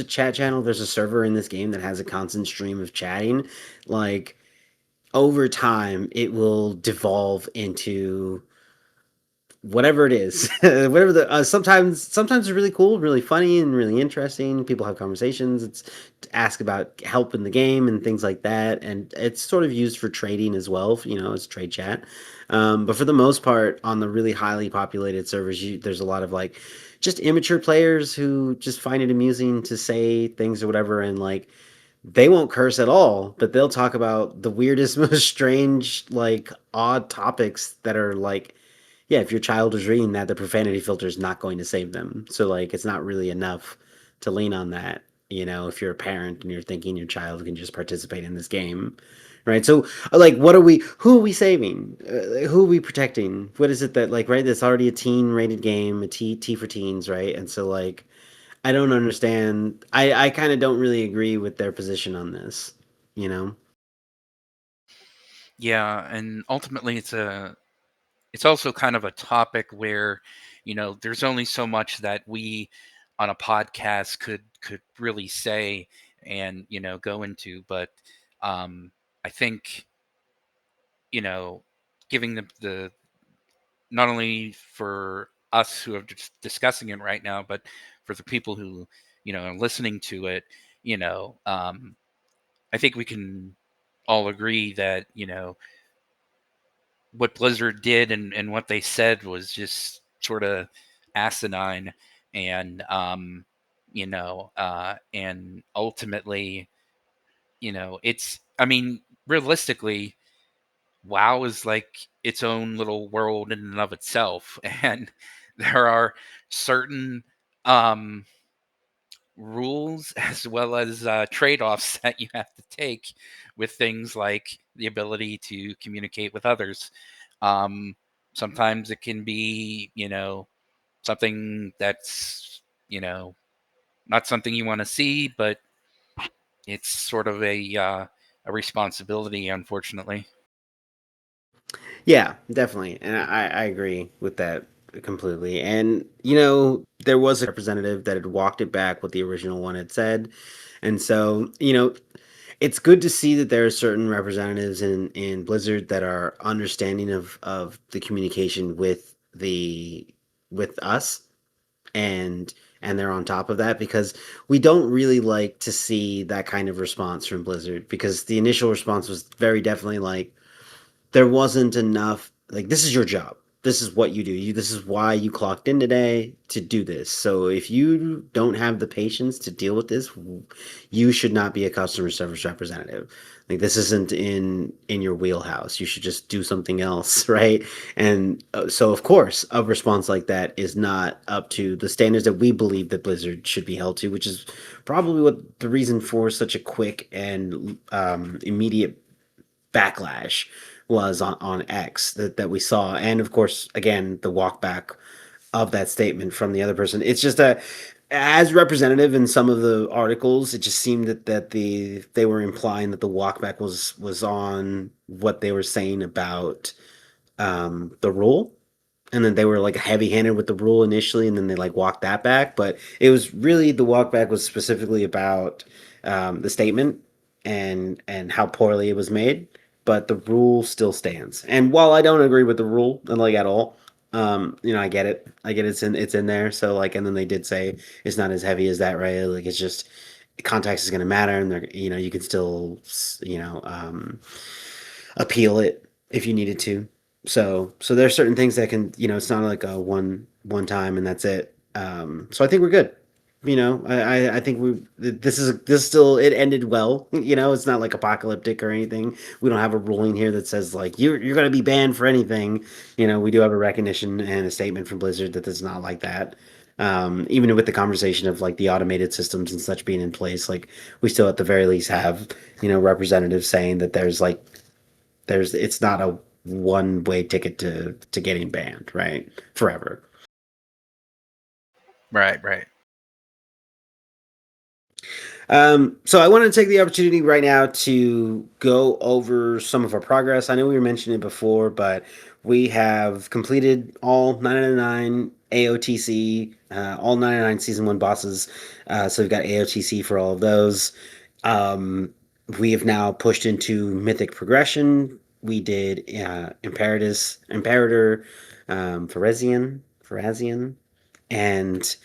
chat channel, there's a server in this game that has a constant stream of chatting, like over time it will devolve into whatever it is. Whatever the sometimes it's really cool, really funny, and really interesting. People have conversations. It's to ask about help in the game and things like that, and it's sort of used for trading as well. As trade chat. But for the most part, on the really highly populated servers, there's a lot of like just immature players who just find it amusing to say things or whatever, and like they won't curse at all, but they'll talk about the weirdest, most strange, like odd topics that are like, yeah, if your child is reading that, the profanity filter is not going to save them. So like, it's not really enough to lean on that. if you're a parent and you're thinking your child can just participate in this game, right? So like, who are we saving? Who are we protecting? What is it that, like, right? That's already a teen rated game, a T for teens, right? And so like, I don't understand. I kind of don't really agree with their position on this, you know? Yeah, and ultimately it's also kind of a topic where, there's only so much that we on a podcast could really say and, go into. But I think, you know, giving the not only for us who are just discussing it right now, but for the people who, are listening to it, I think we can all agree that, what Blizzard did and what they said was just sort of asinine, and and ultimately, it's, I mean, realistically, WoW is like its own little world in and of itself, and there are certain um rules as well as trade-offs that you have to take with things like the ability to communicate with others. um, Sometimes it can be, something that's, not something you want to see, but it's sort of a responsibility, unfortunately. Yeah, definitely. And I agree with that completely. And, there was a representative that had walked it back what the original one had said. And so, it's good to see that there are certain representatives in Blizzard that are understanding of the communication with us, and they're on top of that, because we don't really like to see that kind of response from Blizzard, because the initial response was very definitely like, there wasn't enough, like, this is your job, this is what you do, this is why you clocked in today to do this. So if you don't have the patience to deal with this, you should not be a customer service representative. Like, this isn't in your wheelhouse, you should just do something else. Right? And so of course a response like that is not up to the standards that we believe that Blizzard should be held to, which is probably what the reason for such a quick and immediate backlash was on X that we saw. And of course, again, the walk back of that statement from the other person. It's just as representative in some of the articles, it just seemed that they were implying that the walkback was on what they were saying about the rule, and then they were like heavy-handed with the rule initially, and then they like walked that back. But it was really, the walk back was specifically about the statement and how poorly it was made. But the rule still stands, and while I don't agree with the rule, and like, at all, I get it, it's in there. So like, and then they did say it's not as heavy as that, right? Like, it's just context is going to matter, and they're, you can still, appeal it if you needed to. So there's certain things that can, it's not like a one time and that's it. So I think we're good. I think this still, it ended well. It's not like apocalyptic or anything. We don't have a ruling here that says like you're going to be banned for anything. We do have a recognition and a statement from Blizzard that it's not like that. Even with the conversation of like the automated systems and such being in place, like, we still at the very least have, representatives saying that it's not a one way ticket to getting banned, right? Forever. Right, right. So I want to take the opportunity right now to go over some of our progress. I know we were mentioning it before, but we have completed all 999 AOTC, all 99 season 1 bosses. So we've got AOTC for all of those. We have now pushed into mythic progression. We did Imperator, Pharasian, and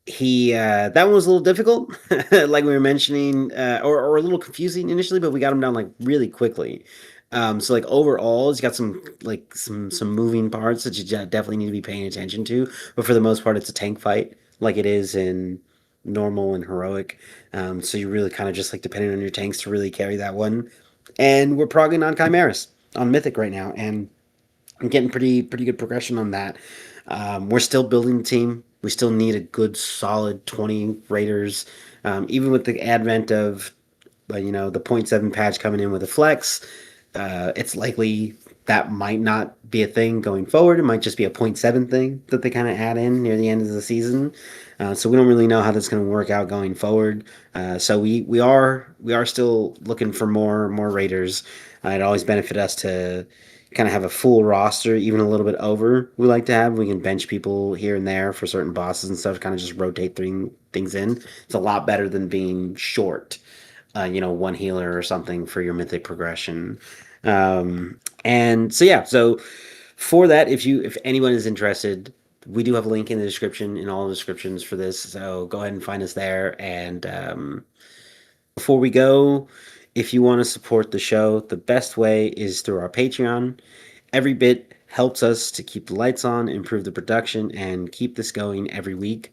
that one was a little difficult, like we were mentioning, or a little confusing initially, but we got him down like really quickly. So like, overall, it's got some moving parts that you definitely need to be paying attention to, but for the most part, it's a tank fight like it is in normal and heroic. So you really kind of just like depending on your tanks to really carry that one. And we're progging on chimeras on mythic right now, and I'm getting pretty good progression on that. We're still building the team. We still need a good solid 20 raiders. Even with the advent of the 0.7 patch coming in with a flex, it's likely that might not be a thing going forward. It might just be a 0.7 thing that they kind of add in near the end of the season. So we don't really know how that's going to work out going forward. So we are still looking for more raiders. It always benefit us to kind of have a full roster, even a little bit over. We like to have. We can bench people here and there for certain bosses and stuff. Kind of just rotate things in. It's a lot better than being short. One healer or something for your mythic progression. And so yeah, so for that, if anyone is interested, we do have a link in the description, in all the descriptions for this. So go ahead and find us there. And before we go, if you want to support the show, the best way is through our Patreon. Every bit helps us to keep the lights on, improve the production, and keep this going every week.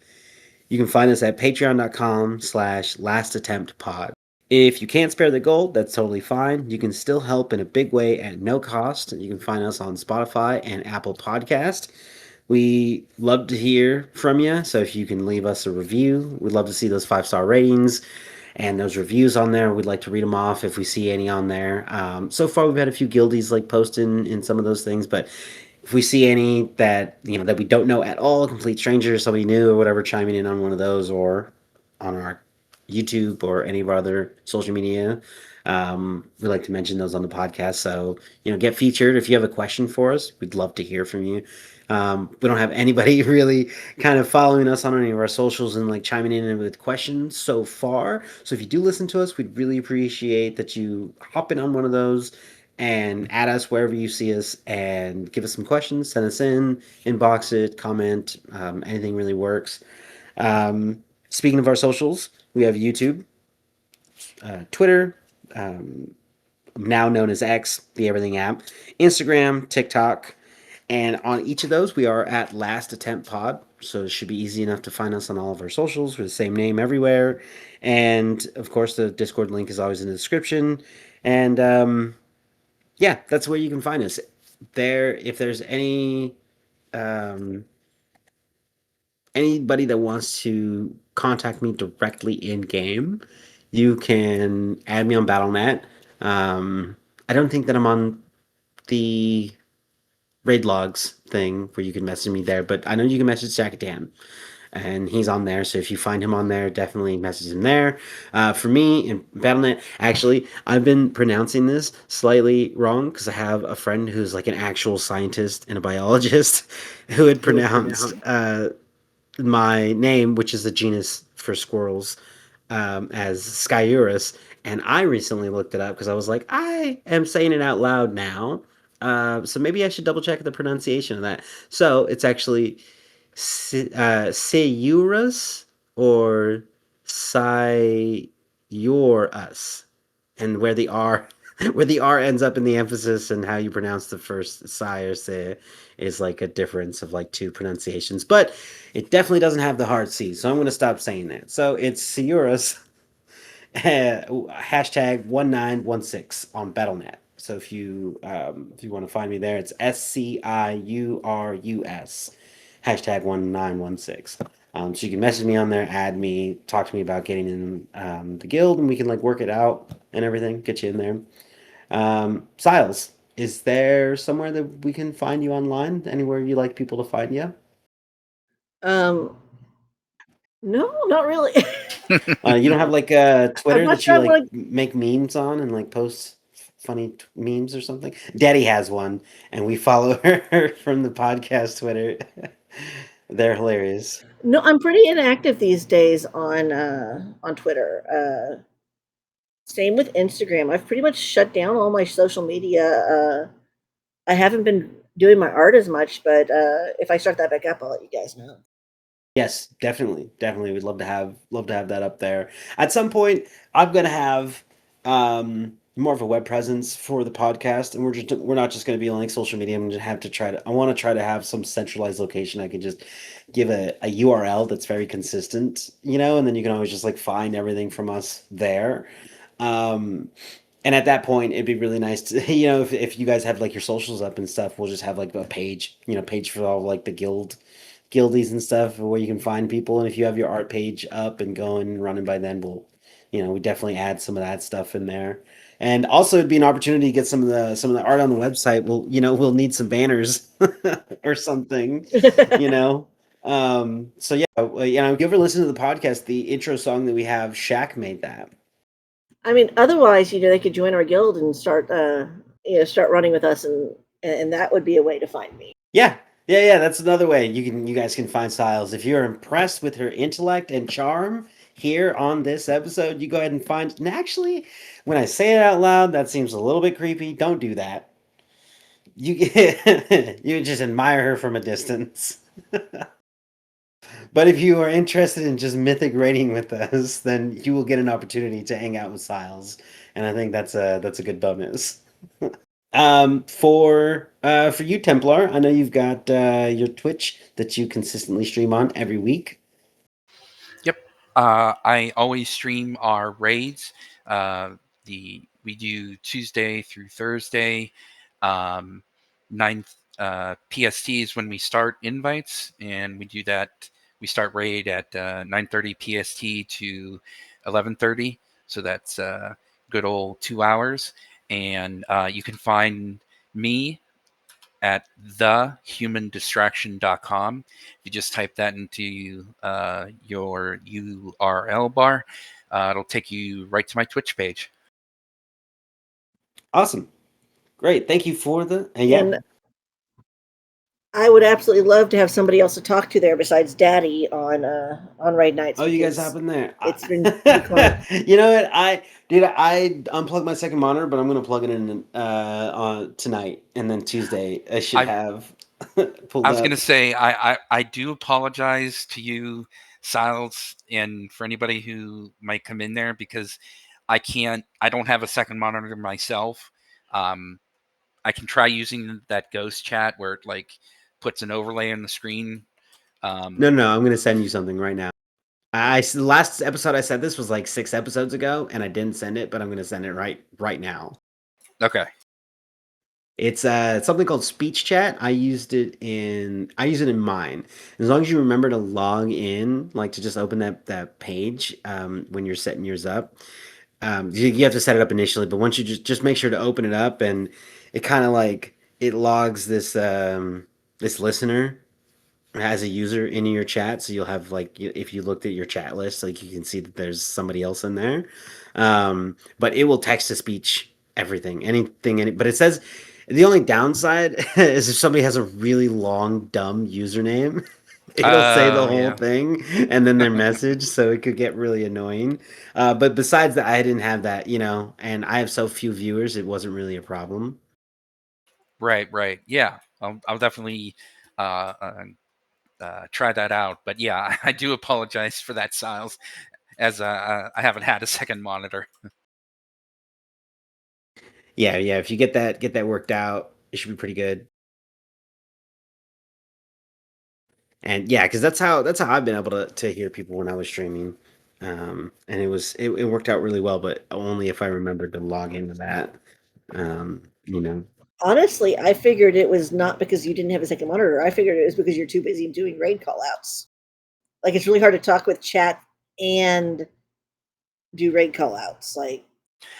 You can find us at patreon.com/lastattemptpod. If you can't spare the gold, that's totally fine. You can still help in a big way at no cost. You can find us on Spotify and Apple Podcast. We love to hear from you, so if you can leave us a review, we'd love to see those 5-star ratings and those reviews on there. We'd like to read them off if we see any on there. So far, we've had a few guildies like posting in some of those things, but if we see any that that we don't know at all, a complete stranger, somebody new or whatever, chiming in on one of those or on our YouTube or any of our other social media, we like to mention those on the podcast. So get featured. If you have a question for us, we'd love to hear from you. We don't have anybody really kind of following us on any of our socials and like chiming in with questions so far. So if you do listen to us, we'd really appreciate that you hop in on one of those and add us wherever you see us and give us some questions. Send us in, inbox it, comment. Anything really works. Speaking of our socials, we have YouTube, Twitter, now known as X, the Everything app, Instagram, TikTok, and on each of those, we are at Last Attempt Pod. So it should be easy enough to find us on all of our socials with the same name everywhere. And of course, the Discord link is always in the description. And yeah, that's where you can find us. There, if there's anybody that wants to contact me directly in game, you can add me on BattleNet. I don't think that I'm on the raid logs thing where you can message me there, but I know you can message Jack Dan, and he's on there. So if you find him on there, definitely message him there. For me in BattleNet, actually, I've been pronouncing this slightly wrong because I have a friend who's like an actual scientist and a biologist who had pronounced my name, which is the genus for squirrels, as Skyurus. And I recently looked it up because I was like, I am saying it out loud now. So maybe I should double check the pronunciation of that. So it's actually Seyurus or Syorus, and where the R where the R ends up in the emphasis and how you pronounce the first Psy or Se is like a difference of like two pronunciations, but it definitely doesn't have the hard C, so I'm going to stop saying that. So it's Syorus, hashtag 1916 on BattleNet. So if you want to find me there, it's SCIURUS, hashtag 1916. So you can message me on there, add me, talk to me about getting in the guild, and we can like work it out and everything, get you in there. Syles, is there somewhere that we can find you online? Anywhere you like people to find you? No, not really. You don't have like a Twitter not that sure you I'm like gonna- make memes on and like post funny memes or something? Daddy has one, and we follow her from the podcast Twitter. They're hilarious. No, I'm pretty inactive these days on Twitter. Same with Instagram. I've pretty much shut down all my social media. I haven't been doing my art as much, but if I start that back up, I'll let you guys know. Yes, definitely, definitely. We'd love to have that up there. At some point, I'm gonna have more of a web presence for the podcast, and we're not just gonna be on like social media. I'm gonna have to try to. I want to try to have some centralized location. I can just give a URL that's very consistent, and then you can always just like find everything from us there. And at that point, it'd be really nice to, if you guys have like your socials up and stuff, we'll just have like a page, page for all like the guild guildies and stuff where you can find people. And if you have your art page up and going and running by then, we definitely add some of that stuff in there. And also, it'd be an opportunity to get some of the art on the website. We'll need some banners or something, you know. So yeah, if you ever listen to the podcast, the intro song that we have, Shaq made that. I mean, otherwise, they could join our guild and start running with us, and that would be a way to find me. Yeah. That's another way you guys can find Syles. If you're impressed with her intellect and charm here on this episode, you go ahead and find. And actually, when I say it out loud, that seems a little bit creepy. Don't do that. You you just admire her from a distance. But if you are interested in just mythic raiding with us, then you will get an opportunity to hang out with Syles, and I think that's a good bonus. For you, Templar, I know you've got your Twitch that you consistently stream on every week. Yep. I always stream our raids. We do Tuesday through Thursday. 9 PST is when we start invites, and we do that. We start raid at 9:30 PST to 11:30. So that's good old 2 hours. And you can find me at thehumandistraction.com. If you just type that into your URL bar, it'll take you right to my Twitch page. Awesome. Great. Thank you for And I would absolutely love to have somebody else to talk to there besides Daddy on raid nights. Oh, you guys hop in there. It's been fun. You know what? I unplugged my second monitor, but I'm gonna plug it in on tonight, and then Tuesday I should have pulled I was up. gonna say I do apologize to you, Syles, and for anybody who might come in there, because I don't have a second monitor myself. I can try using that ghost chat where it like puts an overlay on the screen. No, I'm gonna send you something right now. The last episode I said this was like 6 episodes ago, and I didn't send it, but I'm gonna send it right now. Okay. It's something called speech chat. I use it in mine. As long as you remember to log in, like to just open that page when you're setting yours up. You have to set it up initially, but once you just make sure to open it up, and it kind of like it logs this listener as a user in your chat, so you'll have like if you looked at your chat list, like you can see that there's somebody else in there. But it will text to speech everything, but it says the only downside is if somebody has a really long dumb username, it'll say the whole thing and then their message, so it could get really annoying. But besides that, I didn't have that, and I have so few viewers, it wasn't really a problem. Right. Yeah, I'll definitely try that out. But yeah, I do apologize for that, Syles, as I haven't had a second monitor. Yeah. If you get that worked out, it should be pretty good. And yeah, because that's how I've been able to hear people when I was streaming, and it worked out really well, but only if I remembered to log into that. Honestly, I figured it was not because you didn't have a second monitor. I figured it was because you're too busy doing raid callouts. Like it's really hard to talk with chat and do raid callouts. Like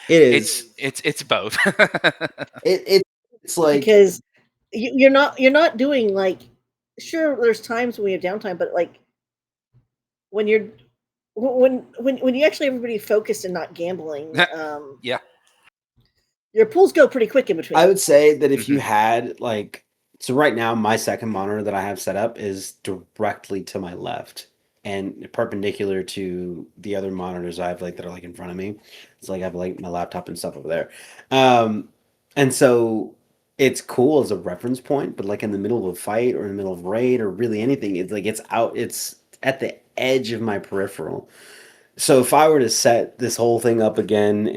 it is. It's both. It's like because you're not doing like sure there's times when we have downtime, but like when you actually everybody focused and not gambling, yeah. Your pulls go pretty quick in between. I would say that if you had so right now my second monitor that I have set up is directly to my left and perpendicular to the other monitors I have that are in front of me. It's like I have my laptop and stuff over there. And so it's cool as a reference point, but in the middle of a fight or in the middle of raid or really anything, it's at the edge of my peripheral. So if I were to set this whole thing up again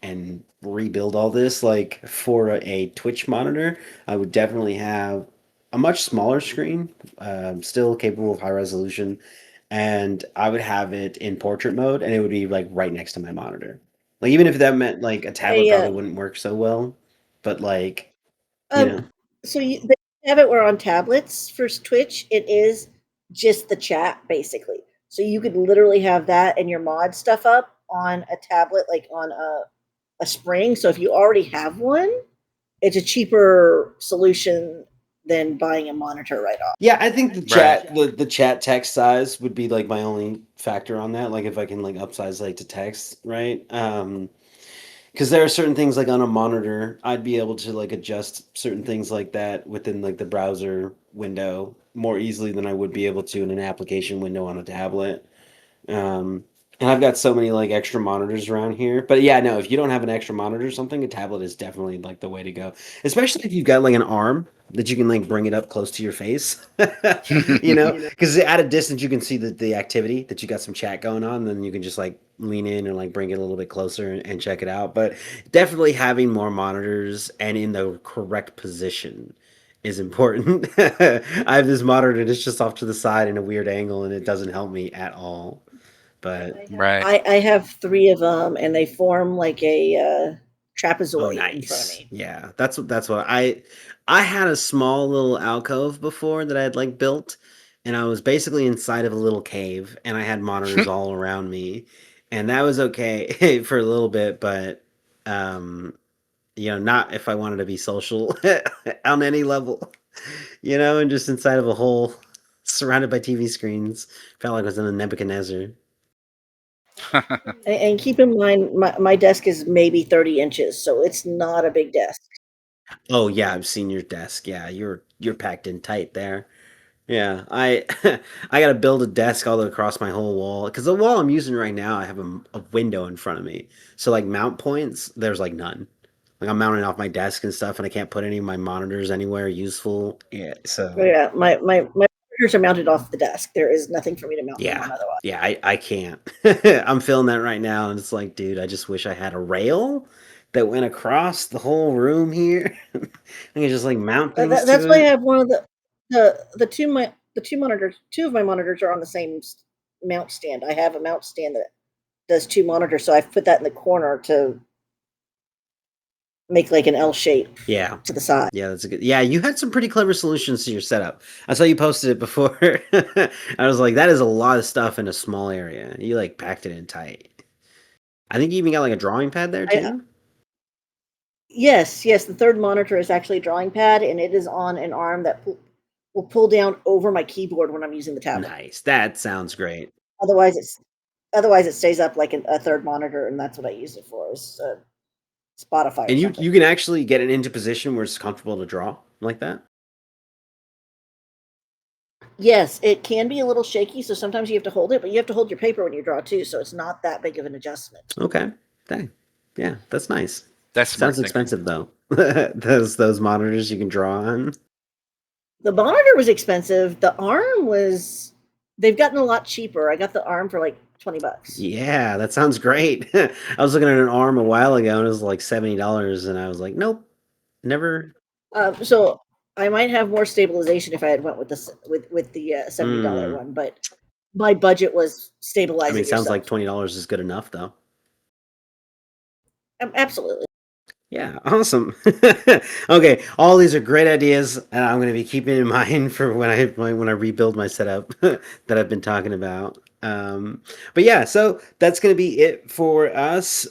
and rebuild all this for a Twitch monitor, I would definitely have a much smaller screen, still capable of high resolution, and I would have it in portrait mode, and it would be right next to my monitor. Even if that meant a tablet probably wouldn't work so well, but So they have it where on tablets for Twitch it is just the chat, basically. So you could literally have that and your mod stuff up on a tablet, like on a spring. So if you already have one, it's a cheaper solution than buying a monitor right off. Yeah, I think the Right. chat the chat text size would be like my only factor on that. Like if I can like upsize like to text, right? Because there are certain things like on a monitor, I'd be able to like adjust certain things like that within like the browser window more easily than I would be able to in an application window on a tablet. Um, and I've got so many like extra monitors around here. But yeah, no, if you don't have an extra monitor or something, a tablet is definitely like the way to go. Especially if you've got like an arm that you can like bring it up close to your face. You know, because at a distance you can see the activity that you got some chat going on, then you can just like lean in and like bring it a little bit closer and check it out. But definitely having more monitors and in the correct position is important. I have this monitor and it's just off to the side in a weird angle and it doesn't help me at all. But Right. I have 3 of them, and they form like a oh, trapezoid in front of nice. me. Yeah, that's what I had a small little alcove before that I had like built, and I was basically inside of a little cave, and I had monitors all around me, and that was okay for a little bit, but um, you know, not if I wanted to be social on any level, you know, and just inside of a hole surrounded by TV screens, felt like I was in a Nebuchadnezzar. And keep in mind, my desk is maybe 30 inches, so it's not a big desk. Oh yeah, I've seen your desk. Yeah, you're packed in tight there. Yeah, I I gotta build a desk all across my whole wall because the wall I'm using right now, I have a window in front of me. So like mount points, there's like none. Like I'm mounting off my desk and stuff, and I can't put any of my monitors anywhere useful. Yeah, Oh, so yeah, my monitors are mounted off the desk. There is nothing for me to mount them yeah, on otherwise. yeah, I can't. I'm feeling that right now, and it's like, dude, I just wish I had a rail that went across the whole room here. I can just like mount things That's to why I it. have one of the 2 monitors. 2 of my monitors are on the same mount stand. I have a mount stand that does 2 monitors, so I've put that in the corner to make like an L shape Yeah. to the side. Yeah, that's a good. Yeah, you had some pretty clever solutions to your setup. I saw you posted it before. I was like, that is a lot of stuff in a small area. You like packed it in tight. I think you even got like a drawing pad there I too. Yes, yes, the 3rd monitor is actually a drawing pad, and it is on an arm that will pull down over my keyboard when I'm using the tablet. Nice. That sounds great. Otherwise, it stays up like a 3rd monitor, and that's what I use it for, is Spotify or And you something. you can actually get it into position where it's comfortable to draw like that. Yes, it can be a little shaky, so sometimes you have to hold it, but you have to hold your paper when you draw too, so it's not that big of an adjustment. Okay. Dang. Yeah, that's nice. That's smart Sounds thinking. expensive though. those monitors you can draw on. The monitor was expensive. The arm was they've gotten a lot cheaper. I got the arm for like $20. Yeah, that sounds great. I was looking at an arm a while ago and it was like $70, and I was like, nope, never. So I might have more stabilization if I had went with the $70 Mm. one, but my budget was I stabilizing mean, it sounds yourself. like $20 is good enough though. Absolutely. Yeah, awesome. Okay, all these are great ideas, and I'm going to be keeping in mind for when I rebuild my setup that I've been talking about. But yeah, so that's going to be it for us.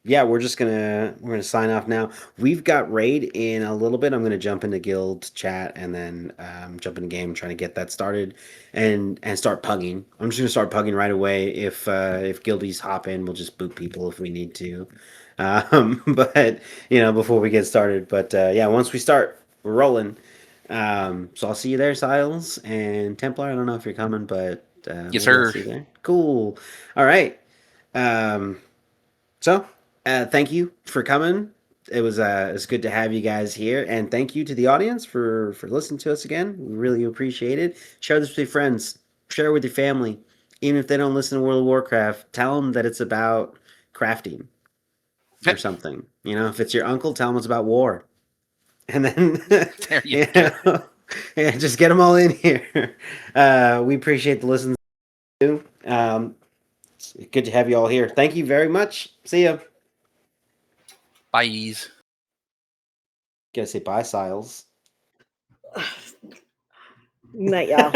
Yeah, we're gonna sign off now. We've got raid in a little bit. I'm gonna jump into guild chat and then jump into game, trying to get that started and start pugging. I'm just gonna start pugging right away. If guildies hop in, we'll just boot people if we need to. But you know, before we get started. But yeah, once we start, we're rolling. So I'll see you there, Syles and Templar. I don't know if you're coming, but Yes, maybe I'll sir. see you there. Cool. All right. So thank you for coming. It's good to have you guys here, and thank you to the audience for listening to us again. We really appreciate it. Share this with your friends. Share it with your family. Even if they don't listen to World of Warcraft, tell them that it's about crafting or something. You know, if it's your uncle, tell him it's about war. And then, There you you go. know, yeah, just get them all in here. We appreciate the listens too. It's good to have you all here. Thank you very much. See ya. Bye. Gotta say bye, Syles. Night, y'all.